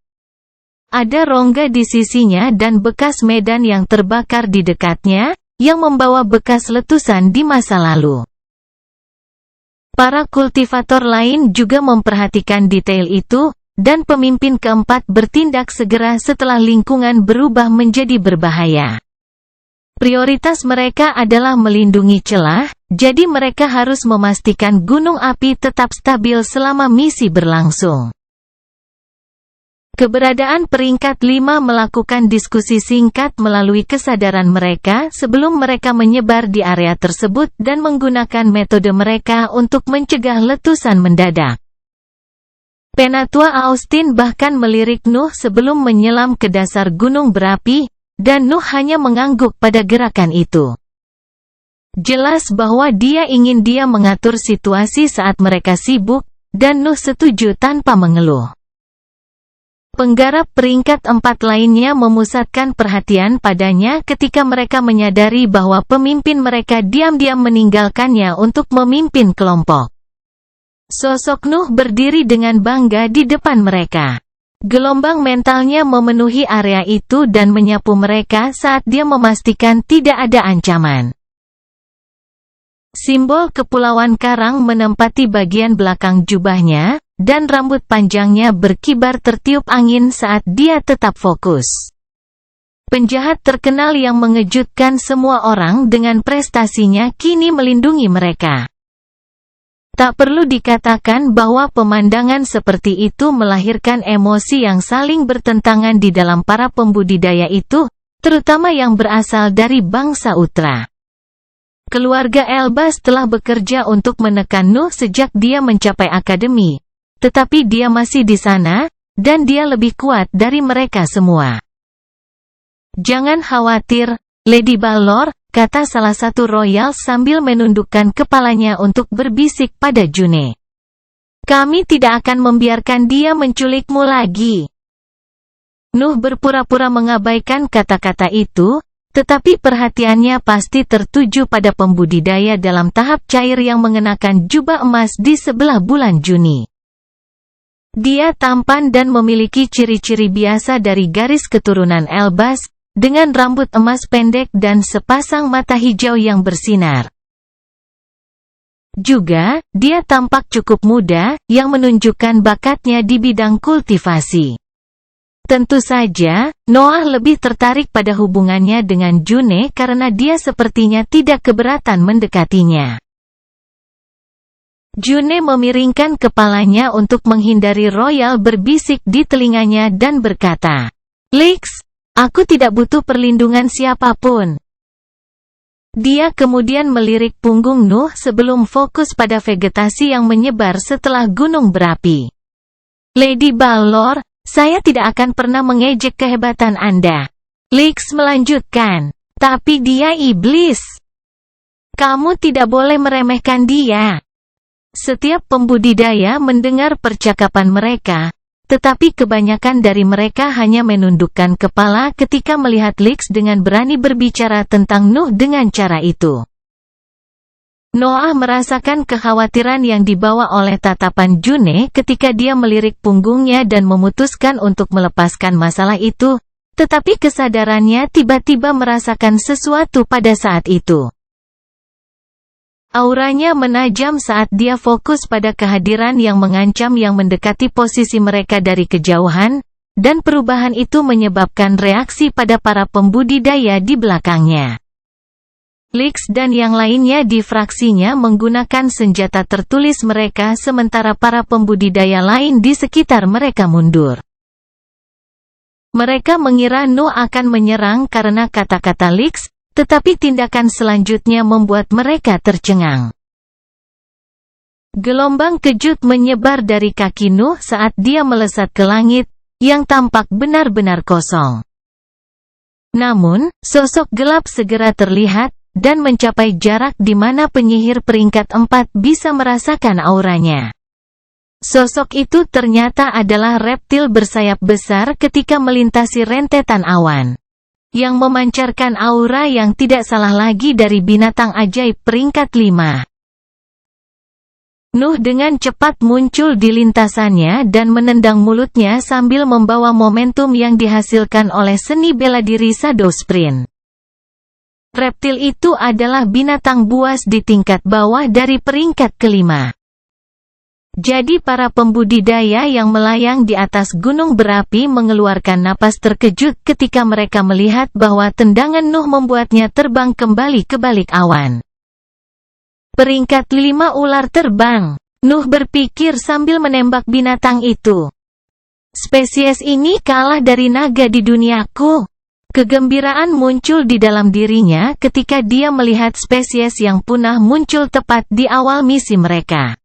Ada rongga di sisinya dan bekas medan yang terbakar di dekatnya, yang membawa bekas letusan di masa lalu. Para kultivator lain juga memperhatikan detail itu, dan pemimpin keempat bertindak segera setelah lingkungan berubah menjadi berbahaya. Prioritas mereka adalah melindungi celah, jadi mereka harus memastikan gunung api tetap stabil selama misi berlangsung. Keberadaan peringkat 5 melakukan diskusi singkat melalui kesadaran mereka sebelum mereka menyebar di area tersebut dan menggunakan metode mereka untuk mencegah letusan mendadak. Penatua Austin bahkan melirik Nuh sebelum menyelam ke dasar gunung berapi, dan Nuh hanya mengangguk pada gerakan itu. Jelas bahwa dia ingin dia mengatur situasi saat mereka sibuk, dan Nuh setuju tanpa mengeluh. Penggarap peringkat 4 lainnya memusatkan perhatian padanya ketika mereka menyadari bahwa pemimpin mereka diam-diam meninggalkannya untuk memimpin kelompok. Sosok Nuh berdiri dengan bangga di depan mereka. Gelombang mentalnya memenuhi area itu dan menyapu mereka saat dia memastikan tidak ada ancaman. Simbol Kepulauan Karang menempati bagian belakang jubahnya, dan rambut panjangnya berkibar tertiup angin saat dia tetap fokus. Penjahat terkenal yang mengejutkan semua orang dengan prestasinya kini melindungi mereka. Tak perlu dikatakan bahwa pemandangan seperti itu melahirkan emosi yang saling bertentangan di dalam para pembudidaya itu, terutama yang berasal dari bangsa Utra. Keluarga Elbaz telah bekerja untuk menekan Nuh sejak dia mencapai akademi, tetapi dia masih di sana, dan dia lebih kuat dari mereka semua. "Jangan khawatir, Lady Balor," kata salah satu royal sambil menundukkan kepalanya untuk berbisik pada June. "Kami tidak akan membiarkan dia menculikmu lagi." Nuh berpura-pura mengabaikan kata-kata itu, tetapi perhatiannya pasti tertuju pada pembudidaya dalam tahap cair yang mengenakan jubah emas di sebelah bulan Juni. Dia tampan dan memiliki ciri-ciri biasa dari garis keturunan Elbaz, dengan rambut emas pendek dan sepasang mata hijau yang bersinar. Juga, dia tampak cukup muda, yang menunjukkan bakatnya di bidang kultivasi. Tentu saja, Noah lebih tertarik pada hubungannya dengan June karena dia sepertinya tidak keberatan mendekatinya. June memiringkan kepalanya untuk menghindari royal berbisik di telinganya dan berkata, "Lix, aku tidak butuh perlindungan siapapun." Dia kemudian melirik punggung Nuh sebelum fokus pada vegetasi yang menyebar setelah gunung berapi. "Lady Balor, saya tidak akan pernah mengejek kehebatan Anda." Lix melanjutkan, "Tapi dia iblis. Kamu tidak boleh meremehkan dia." Setiap pembudidaya mendengar percakapan mereka, tetapi kebanyakan dari mereka hanya menundukkan kepala ketika melihat Lix dengan berani berbicara tentang Nuh dengan cara itu. Noah merasakan kekhawatiran yang dibawa oleh tatapan June ketika dia melirik punggungnya dan memutuskan untuk melepaskan masalah itu, tetapi kesadarannya tiba-tiba merasakan sesuatu pada saat itu. Auranya menajam saat dia fokus pada kehadiran yang mengancam yang mendekati posisi mereka dari kejauhan, dan perubahan itu menyebabkan reaksi pada para pembudidaya di belakangnya. Lix dan yang lainnya di fraksinya menggunakan senjata tertulis mereka sementara para pembudidaya lain di sekitar mereka mundur. Mereka mengira Nuh akan menyerang karena kata-kata Lix, tetapi tindakan selanjutnya membuat mereka tercengang. Gelombang kejut menyebar dari kaki Nuh saat dia melesat ke langit, yang tampak benar-benar kosong. Namun, sosok gelap segera terlihat, dan mencapai jarak di mana penyihir peringkat 4 bisa merasakan auranya. Sosok itu ternyata adalah reptil bersayap besar ketika melintasi rentetan awan, yang memancarkan aura yang tidak salah lagi dari binatang ajaib peringkat 5. Nuh dengan cepat muncul di lintasannya dan menendang mulutnya sambil membawa momentum yang dihasilkan oleh seni bela diri Shadow Sprint. Reptil itu adalah binatang buas di tingkat bawah dari peringkat kelima. Jadi para pembudidaya yang melayang di atas gunung berapi mengeluarkan napas terkejut ketika mereka melihat bahwa tendangan Nuh membuatnya terbang kembali ke balik awan. Peringkat 5 ular terbang, Nuh berpikir sambil menembak binatang itu. Spesies ini kalah dari naga di duniaku. Kegembiraan muncul di dalam dirinya ketika dia melihat spesies yang punah muncul tepat di awal misi mereka.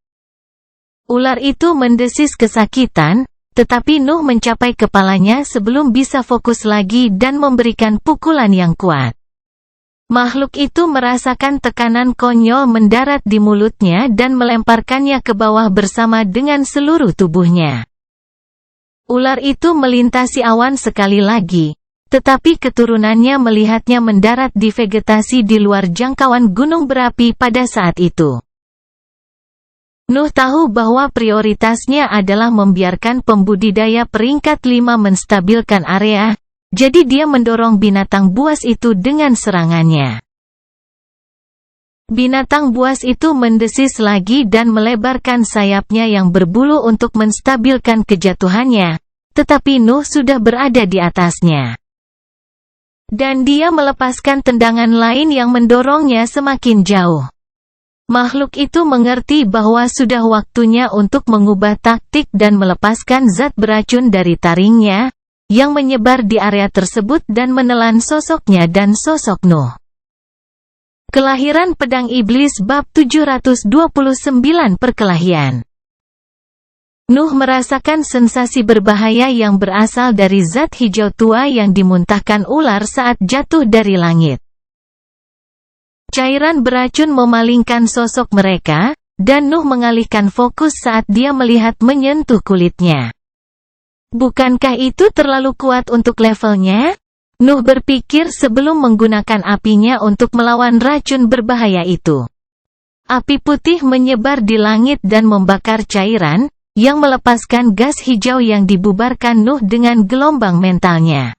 Ular itu mendesis kesakitan, tetapi Nuh mencapai kepalanya sebelum bisa fokus lagi dan memberikan pukulan yang kuat. Makhluk itu merasakan tekanan konyol mendarat di mulutnya dan melemparkannya ke bawah bersama dengan seluruh tubuhnya. Ular itu melintasi awan sekali lagi, tetapi keturunannya melihatnya mendarat di vegetasi di luar jangkauan gunung berapi pada saat itu. Nuh tahu bahwa prioritasnya adalah membiarkan pembudidaya peringkat 5 menstabilkan area, jadi dia mendorong binatang buas itu dengan serangannya. Binatang buas itu mendesis lagi dan melebarkan sayapnya yang berbulu untuk menstabilkan kejatuhannya, tetapi Nuh sudah berada di atasnya. Dan dia melepaskan tendangan lain yang mendorongnya semakin jauh. Makhluk itu mengerti bahwa sudah waktunya untuk mengubah taktik dan melepaskan zat beracun dari taringnya, yang menyebar di area tersebut dan menelan sosoknya dan sosok Nuh. Kelahiran Pedang Iblis bab 729 Perkelahian. Nuh merasakan sensasi berbahaya yang berasal dari zat hijau tua yang dimuntahkan ular saat jatuh dari langit. Cairan beracun memalingkan sosok mereka, dan Nuh mengalihkan fokus saat dia melihat menyentuh kulitnya. Bukankah itu terlalu kuat untuk levelnya? Nuh berpikir sebelum menggunakan apinya untuk melawan racun berbahaya itu. Api putih menyebar di langit dan membakar cairan, yang melepaskan gas hijau yang dibubarkan Nuh dengan gelombang mentalnya.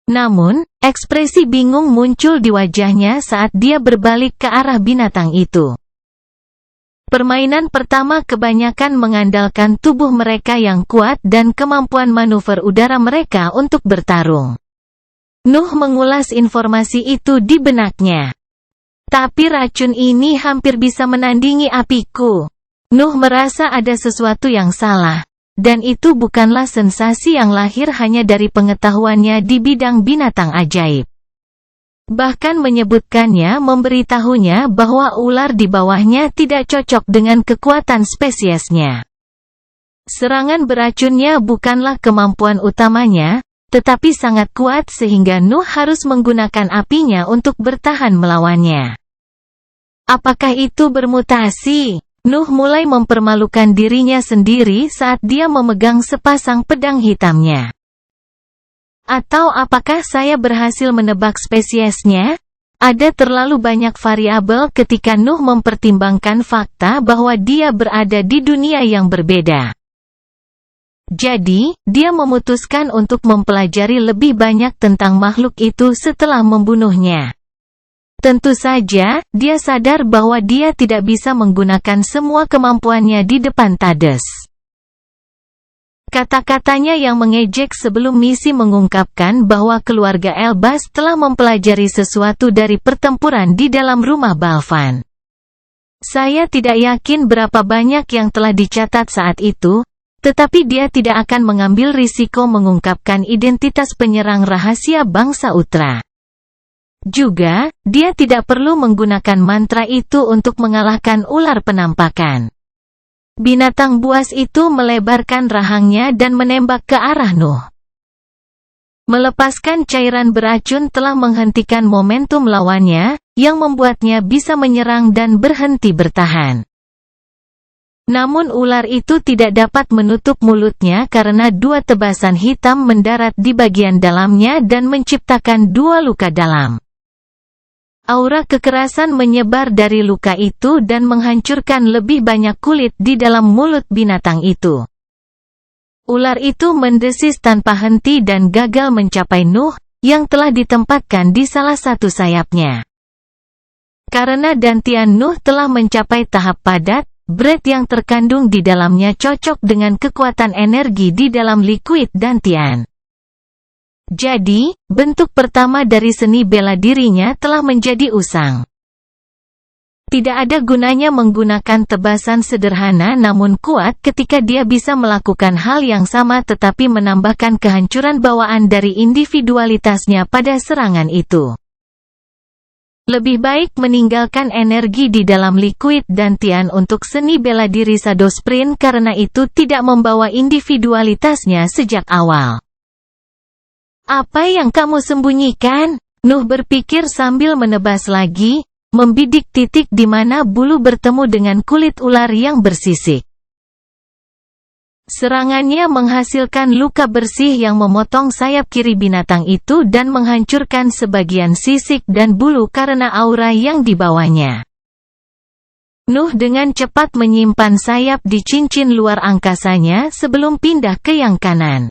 Namun, ekspresi bingung muncul di wajahnya saat dia berbalik ke arah binatang itu. Permainan pertama kebanyakan mengandalkan tubuh mereka yang kuat dan kemampuan manuver udara mereka untuk bertarung. Nuh mengulas informasi itu di benaknya. Tapi racun ini hampir bisa menandingi apiku. Nuh merasa ada sesuatu yang salah. Dan itu bukanlah sensasi yang lahir hanya dari pengetahuannya di bidang binatang ajaib. Bahkan menyebutkannya memberitahunya bahwa ular di bawahnya tidak cocok dengan kekuatan spesiesnya. Serangan beracunnya bukanlah kemampuan utamanya, tetapi sangat kuat sehingga Nuh harus menggunakan apinya untuk bertahan melawannya. Apakah itu bermutasi? Nuh mulai mempermalukan dirinya sendiri saat dia memegang sepasang pedang hitamnya. Atau apakah saya berhasil menebak spesiesnya? Ada terlalu banyak variabel ketika Nuh mempertimbangkan fakta bahwa dia berada di dunia yang berbeda. Jadi, dia memutuskan untuk mempelajari lebih banyak tentang makhluk itu setelah membunuhnya. Tentu saja, dia sadar bahwa dia tidak bisa menggunakan semua kemampuannya di depan Tades. Kata-katanya yang mengejek sebelum misi mengungkapkan bahwa keluarga Elbas telah mempelajari sesuatu dari pertempuran di dalam rumah Balvan. Saya tidak yakin berapa banyak yang telah dicatat saat itu, tetapi dia tidak akan mengambil risiko mengungkapkan identitas penyerang rahasia bangsa Utra. Juga, dia tidak perlu menggunakan mantra itu untuk mengalahkan ular penampakan. Binatang buas itu melebarkan rahangnya dan menembak ke arah Nuh. Melepaskan cairan beracun telah menghentikan momentum lawannya, yang membuatnya bisa menyerang dan berhenti bertahan. Namun ular itu tidak dapat menutup mulutnya karena dua tebasan hitam mendarat di bagian dalamnya dan menciptakan dua luka dalam. Aura kekerasan menyebar dari luka itu dan menghancurkan lebih banyak kulit di dalam mulut binatang itu. Ular itu mendesis tanpa henti dan gagal mencapai Nuh, yang telah ditempatkan di salah satu sayapnya. Karena dantian Nuh telah mencapai tahap padat, berat yang terkandung di dalamnya cocok dengan kekuatan energi di dalam liquid dantian. Jadi, bentuk pertama dari seni bela dirinya telah menjadi usang. Tidak ada gunanya menggunakan tebasan sederhana namun kuat ketika dia bisa melakukan hal yang sama tetapi menambahkan kehancuran bawaan dari individualitasnya pada serangan itu. Lebih baik meninggalkan energi di dalam liquid dan Tian untuk seni bela diri Shadow Sprint karena itu tidak membawa individualitasnya sejak awal. Apa yang kamu sembunyikan? Nuh berpikir sambil menebas lagi, membidik titik di mana bulu bertemu dengan kulit ular yang bersisik. Serangannya menghasilkan luka bersih yang memotong sayap kiri binatang itu dan menghancurkan sebagian sisik dan bulu karena aura yang dibawanya. Nuh dengan cepat menyimpan sayap di cincin luar angkasanya sebelum pindah ke yang kanan.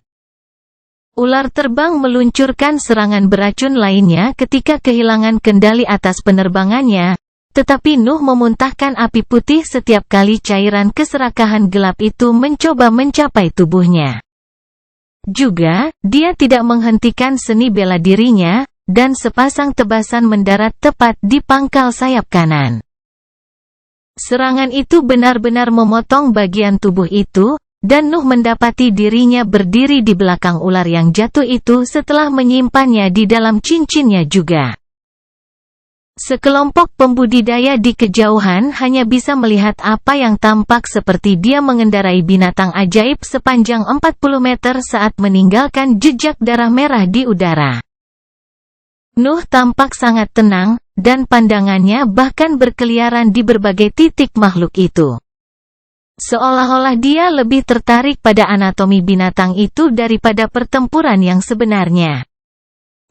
Ular terbang meluncurkan serangan beracun lainnya ketika kehilangan kendali atas penerbangannya. Tetapi Nuh memuntahkan api putih setiap kali cairan keserakahan gelap itu mencoba mencapai tubuhnya. Juga, dia tidak menghentikan seni bela dirinya, dan sepasang tebasan mendarat tepat di pangkal sayap kanan. Serangan itu benar-benar memotong bagian tubuh itu, dan Nuh mendapati dirinya berdiri di belakang ular yang jatuh itu setelah menyimpannya di dalam cincinnya juga. Sekelompok pembudidaya di kejauhan hanya bisa melihat apa yang tampak seperti dia mengendarai binatang ajaib sepanjang 40 meter saat meninggalkan jejak darah merah di udara. Nuh tampak sangat tenang, dan pandangannya bahkan berkeliaran di berbagai titik makhluk itu. Seolah-olah dia lebih tertarik pada anatomi binatang itu daripada pertempuran yang sebenarnya.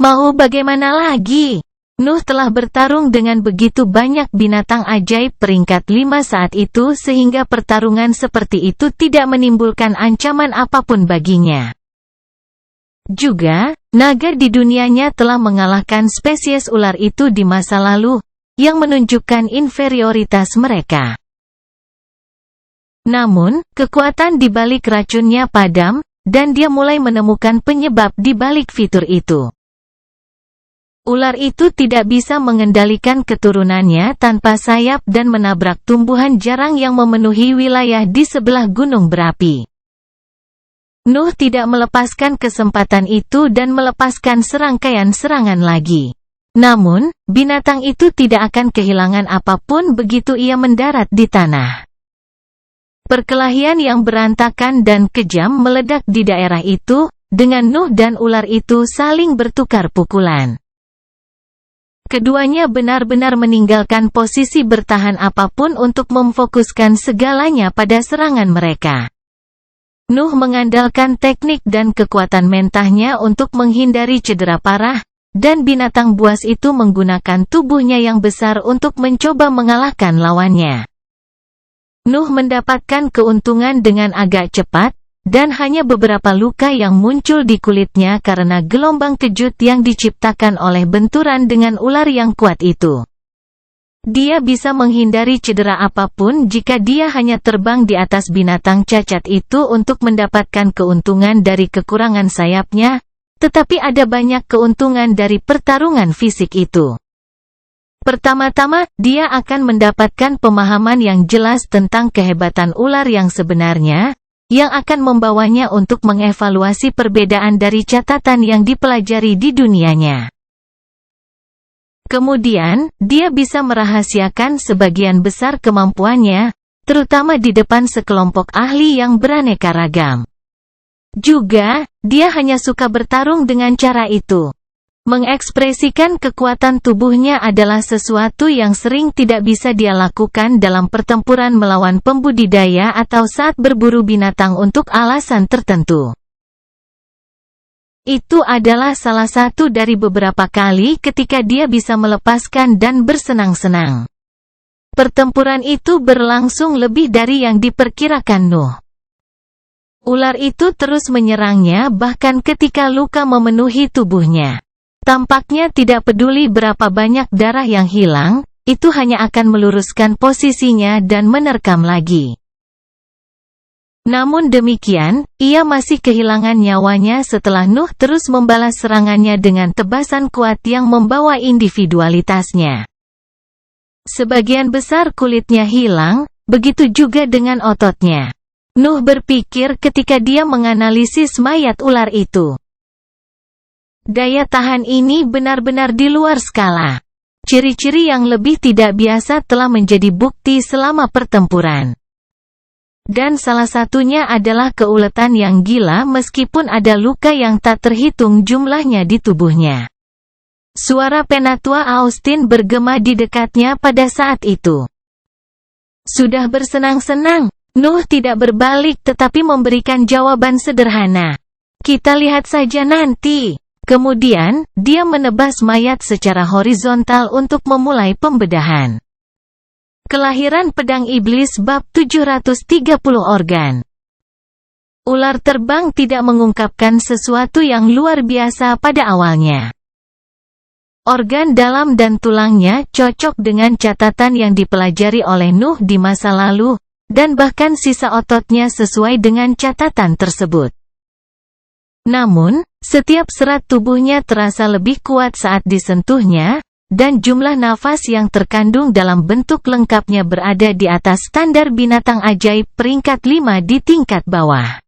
Mau bagaimana lagi? Nuh telah bertarung dengan begitu banyak binatang ajaib peringkat 5 saat itu sehingga pertarungan seperti itu tidak menimbulkan ancaman apapun baginya. Juga, naga di dunianya telah mengalahkan spesies ular itu di masa lalu, yang menunjukkan inferioritas mereka. Namun, kekuatan di balik racunnya padam, dan dia mulai menemukan penyebab di balik fitur itu. Ular itu tidak bisa mengendalikan keturunannya tanpa sayap dan menabrak tumbuhan jarang yang memenuhi wilayah di sebelah gunung berapi. Nuh tidak melepaskan kesempatan itu dan melepaskan serangkaian serangan lagi. Namun, binatang itu tidak akan kehilangan apapun begitu ia mendarat di tanah. Perkelahian yang berantakan dan kejam meledak di daerah itu, dengan Nuh dan ular itu saling bertukar pukulan. Keduanya benar-benar meninggalkan posisi bertahan apapun untuk memfokuskan segalanya pada serangan mereka. Nuh mengandalkan teknik dan kekuatan mentahnya untuk menghindari cedera parah, dan binatang buas itu menggunakan tubuhnya yang besar untuk mencoba mengalahkan lawannya. Nuh mendapatkan keuntungan dengan agak cepat, dan hanya beberapa luka yang muncul di kulitnya karena gelombang kejut yang diciptakan oleh benturan dengan ular yang kuat itu. Dia bisa menghindari cedera apapun jika dia hanya terbang di atas binatang cacat itu untuk mendapatkan keuntungan dari kekurangan sayapnya, tetapi ada banyak keuntungan dari pertarungan fisik itu. Pertama-tama, dia akan mendapatkan pemahaman yang jelas tentang kehebatan ular yang sebenarnya, yang akan membawanya untuk mengevaluasi perbedaan dari catatan yang dipelajari di dunianya. Kemudian, dia bisa merahasiakan sebagian besar kemampuannya, terutama di depan sekelompok ahli yang beraneka ragam. Juga, dia hanya suka bertarung dengan cara itu. Mengekspresikan kekuatan tubuhnya adalah sesuatu yang sering tidak bisa dia lakukan dalam pertempuran melawan pembudidaya atau saat berburu binatang untuk alasan tertentu. Itu adalah salah satu dari beberapa kali ketika dia bisa melepaskan dan bersenang-senang. Pertempuran itu berlangsung lebih dari yang diperkirakan Nuh. Ular itu terus menyerangnya bahkan ketika luka memenuhi tubuhnya. Tampaknya tidak peduli berapa banyak darah yang hilang, itu hanya akan meluruskan posisinya dan menerkam lagi. Namun demikian, ia masih kehilangan nyawanya setelah Nuh terus membalas serangannya dengan tebasan kuat yang membawa individualitasnya. Sebagian besar kulitnya hilang, begitu juga dengan ototnya. Nuh berpikir ketika dia menganalisis mayat ular itu. Daya tahan ini benar-benar di luar skala. Ciri-ciri yang lebih tidak biasa telah menjadi bukti selama pertempuran. Dan salah satunya adalah keuletan yang gila meskipun ada luka yang tak terhitung jumlahnya di tubuhnya. Suara Penatua Austin bergema di dekatnya pada saat itu. Sudah bersenang-senang, Nuh tidak berbalik tetapi memberikan jawaban sederhana. Kita lihat saja nanti. Kemudian, dia menebas mayat secara horizontal untuk memulai pembedahan. Kelahiran pedang iblis bab 730 organ. Ular terbang tidak mengungkapkan sesuatu yang luar biasa pada awalnya. Organ dalam dan tulangnya cocok dengan catatan yang dipelajari oleh Nuh di masa lalu, dan bahkan sisa ototnya sesuai dengan catatan tersebut. Namun, setiap serat tubuhnya terasa lebih kuat saat disentuhnya, dan jumlah nafas yang terkandung dalam bentuk lengkapnya berada di atas standar binatang ajaib peringkat 5 di tingkat bawah.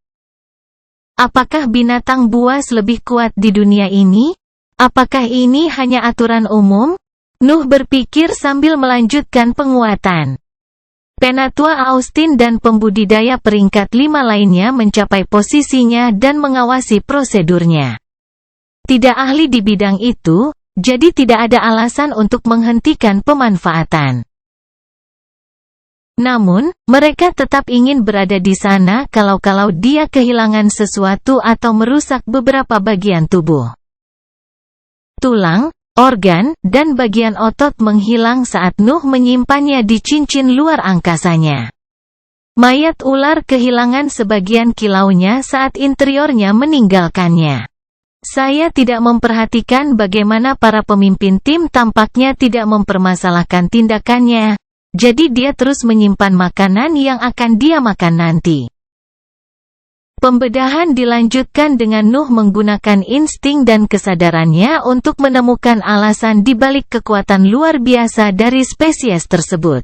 Apakah binatang buas lebih kuat di dunia ini? Apakah ini hanya aturan umum? Nuh berpikir sambil melanjutkan penguatan. Penatua Austin dan pembudidaya peringkat 5 lainnya mencapai posisinya dan mengawasi prosedurnya. Tidak ahli di bidang itu, jadi tidak ada alasan untuk menghentikan pemanfaatan. Namun, mereka tetap ingin berada di sana kalau dia kehilangan sesuatu atau merusak beberapa bagian tubuh. Tulang, organ, dan bagian otot menghilang saat Nuh menyimpannya di cincin luar angkasanya. Mayat ular kehilangan sebagian kilaunya saat interiornya meninggalkannya. Saya tidak memperhatikan bagaimana para pemimpin tim tampaknya tidak mempermasalahkan tindakannya, jadi dia terus menyimpan makanan yang akan dia makan nanti. Pembedahan dilanjutkan dengan Nuh menggunakan insting dan kesadarannya untuk menemukan alasan di balik kekuatan luar biasa dari spesies tersebut.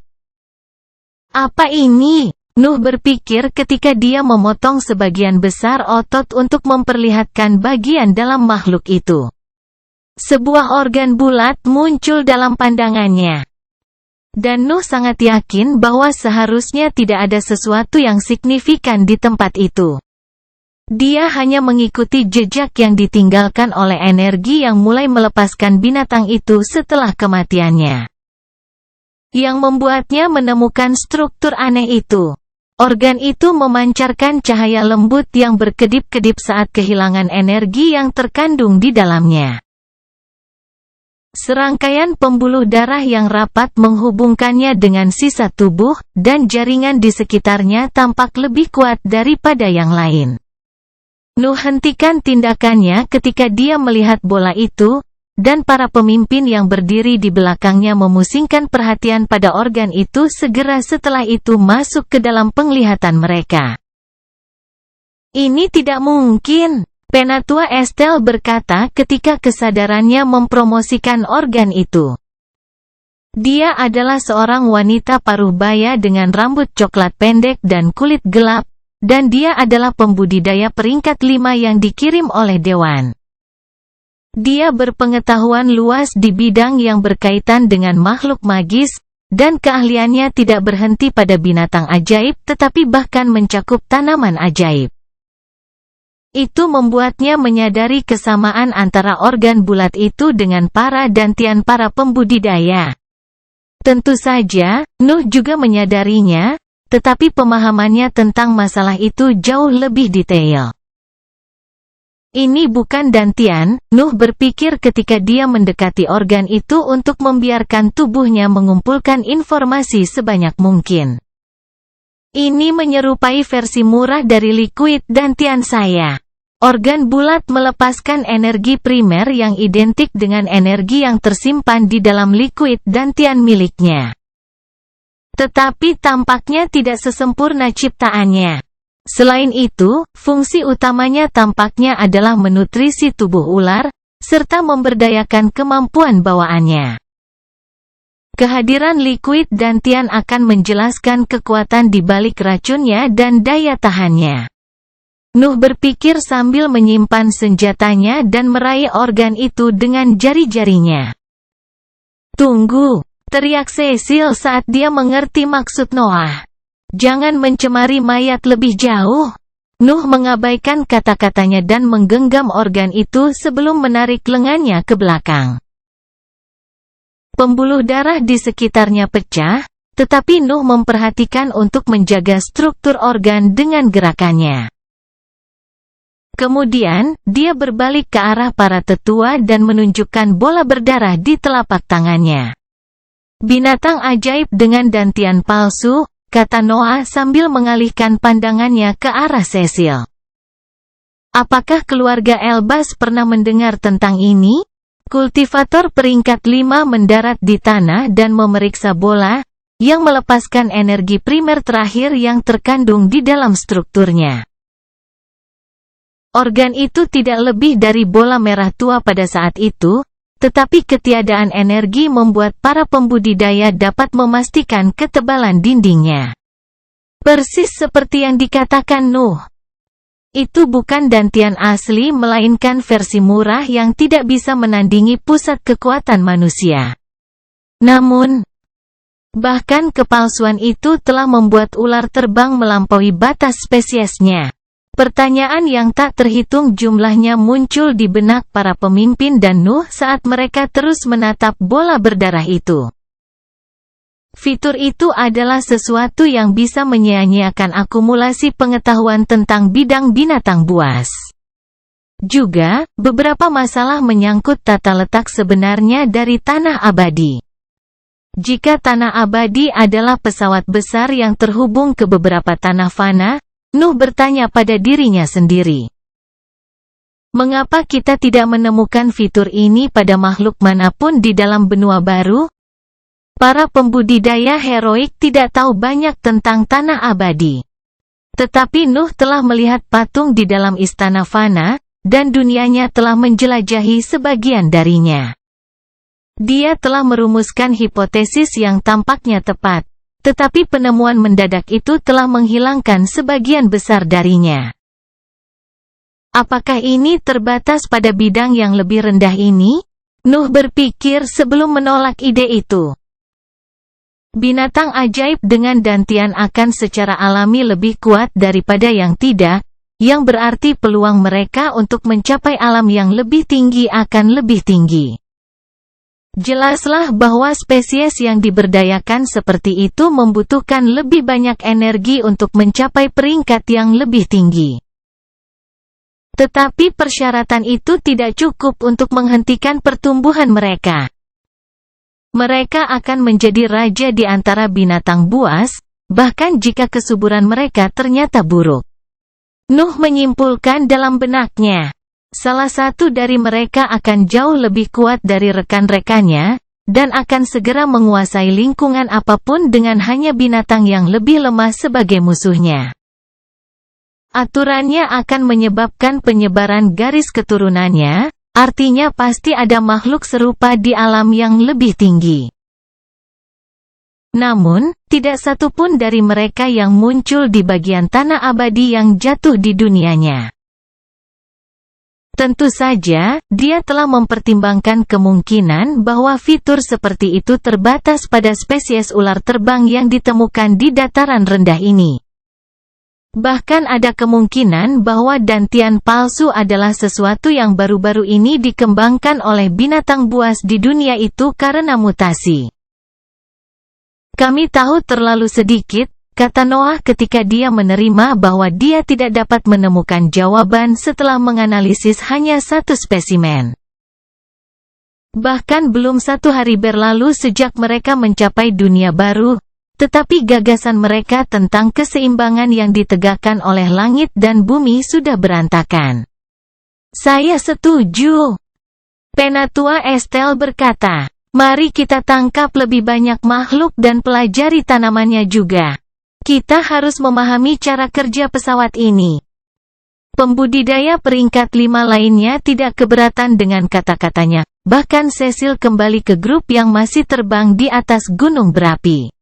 Apa ini? Nuh berpikir ketika dia memotong sebagian besar otot untuk memperlihatkan bagian dalam makhluk itu. Sebuah organ bulat muncul dalam pandangannya. Dan Nuh sangat yakin bahwa seharusnya tidak ada sesuatu yang signifikan di tempat itu. Dia hanya mengikuti jejak yang ditinggalkan oleh energi yang mulai melepaskan binatang itu setelah kematiannya. Yang membuatnya menemukan struktur aneh itu. Organ itu memancarkan cahaya lembut yang berkedip-kedip saat kehilangan energi yang terkandung di dalamnya. Serangkaian pembuluh darah yang rapat menghubungkannya dengan sisa tubuh, dan jaringan di sekitarnya tampak lebih kuat daripada yang lain. Nuh hentikan tindakannya ketika dia melihat bola itu, dan para pemimpin yang berdiri di belakangnya memusingkan perhatian pada organ itu segera setelah itu masuk ke dalam penglihatan mereka. Ini tidak mungkin, Penatua Estelle berkata ketika kesadarannya mempromosikan organ itu. Dia adalah seorang wanita paruh baya dengan rambut coklat pendek dan kulit gelap, dan dia adalah pembudidaya peringkat 5 yang dikirim oleh Dewan. Dia berpengetahuan luas di bidang yang berkaitan dengan makhluk magis, dan keahliannya tidak berhenti pada binatang ajaib tetapi bahkan mencakup tanaman ajaib. Itu membuatnya menyadari kesamaan antara organ bulat itu dengan para dantian para pembudidaya. Tentu saja, Nuh juga menyadarinya, tetapi pemahamannya tentang masalah itu jauh lebih detail. Ini bukan dantian, Nuh berpikir ketika dia mendekati organ itu untuk membiarkan tubuhnya mengumpulkan informasi sebanyak mungkin. Ini menyerupai versi murah dari liquid dantian saya. Organ bulat melepaskan energi primer yang identik dengan energi yang tersimpan di dalam liquid dantian miliknya. Tetapi tampaknya tidak sesempurna ciptaannya. Selain itu, fungsi utamanya tampaknya adalah menutrisi tubuh ular, serta memberdayakan kemampuan bawaannya. Kehadiran liquid dantian akan menjelaskan kekuatan di balik racunnya dan daya tahannya. Nuh berpikir sambil menyimpan senjatanya dan meraih organ itu dengan jari-jarinya. Tunggu, teriak Cecil saat dia mengerti maksud Noah. Jangan mencemari mayat lebih jauh. Nuh mengabaikan kata-katanya dan menggenggam organ itu sebelum menarik lengannya ke belakang. Pembuluh darah di sekitarnya pecah, tetapi Nuh memperhatikan untuk menjaga struktur organ dengan gerakannya. Kemudian, dia berbalik ke arah para tetua dan menunjukkan bola berdarah di telapak tangannya. Binatang ajaib dengan dantian palsu, kata Noah sambil mengalihkan pandangannya ke arah Cecil. Apakah keluarga Elbaz pernah mendengar tentang ini? Kultivator peringkat 5 mendarat di tanah dan memeriksa bola, yang melepaskan energi primer terakhir yang terkandung di dalam strukturnya. Organ itu tidak lebih dari bola merah tua pada saat itu, tetapi ketiadaan energi membuat para pembudidaya dapat memastikan ketebalan dindingnya. Persis seperti yang dikatakan Nuh. Itu bukan dantian asli melainkan versi murah yang tidak bisa menandingi pusat kekuatan manusia. Namun, bahkan kepalsuan itu telah membuat ular terbang melampaui batas spesiesnya. Pertanyaan yang tak terhitung jumlahnya muncul di benak para pemimpin dan Nuh saat mereka terus menatap bola berdarah itu. Fitur itu adalah sesuatu yang bisa menyia-nyiakan akumulasi pengetahuan tentang bidang binatang buas. Juga, beberapa masalah menyangkut tata letak sebenarnya dari tanah abadi. Jika tanah abadi adalah pesawat besar yang terhubung ke beberapa tanah fana, Nuh bertanya pada dirinya sendiri. Mengapa kita tidak menemukan fitur ini pada makhluk manapun di dalam benua baru? Para pembudidaya heroik tidak tahu banyak tentang tanah abadi. Tetapi Nuh telah melihat patung di dalam istana fana, dan dunianya telah menjelajahi sebagian darinya. Dia telah merumuskan hipotesis yang tampaknya tepat. Tetapi penemuan mendadak itu telah menghilangkan sebagian besar darinya. Apakah ini terbatas pada bidang yang lebih rendah ini? Nuh berpikir sebelum menolak ide itu. Binatang ajaib dengan dantian akan secara alami lebih kuat daripada yang tidak, yang berarti peluang mereka untuk mencapai alam yang lebih tinggi akan lebih tinggi. Jelaslah bahwa spesies yang diberdayakan seperti itu membutuhkan lebih banyak energi untuk mencapai peringkat yang lebih tinggi. Tetapi persyaratan itu tidak cukup untuk menghentikan pertumbuhan mereka. Mereka akan menjadi raja di antara binatang buas, bahkan jika kesuburan mereka ternyata buruk. Nuh menyimpulkan dalam benaknya. Salah satu dari mereka akan jauh lebih kuat dari rekan-rekannya, dan akan segera menguasai lingkungan apapun dengan hanya binatang yang lebih lemah sebagai musuhnya. Aturannya akan menyebabkan penyebaran garis keturunannya, artinya pasti ada makhluk serupa di alam yang lebih tinggi. Namun, tidak satu pun dari mereka yang muncul di bagian tanah abadi yang jatuh di dunianya. Tentu saja, dia telah mempertimbangkan kemungkinan bahwa fitur seperti itu terbatas pada spesies ular terbang yang ditemukan di dataran rendah ini. Bahkan ada kemungkinan bahwa dantian palsu adalah sesuatu yang baru-baru ini dikembangkan oleh binatang buas di dunia itu karena mutasi. Kami tahu terlalu sedikit, kata Noah ketika dia menerima bahwa dia tidak dapat menemukan jawaban setelah menganalisis hanya satu spesimen. Bahkan belum 1 hari berlalu sejak mereka mencapai dunia baru, tetapi gagasan mereka tentang keseimbangan yang ditegakkan oleh langit dan bumi sudah berantakan. Saya setuju. Penatua Estelle berkata, mari kita tangkap lebih banyak makhluk dan pelajari tanamannya juga. Kita harus memahami cara kerja pesawat ini. Pembudidaya peringkat 5 lainnya tidak keberatan dengan kata-katanya, bahkan Cecil kembali ke grup yang masih terbang di atas gunung berapi.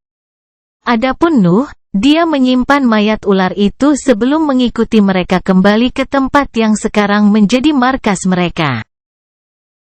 Adapun Nuh, dia menyimpan mayat ular itu sebelum mengikuti mereka kembali ke tempat yang sekarang menjadi markas mereka.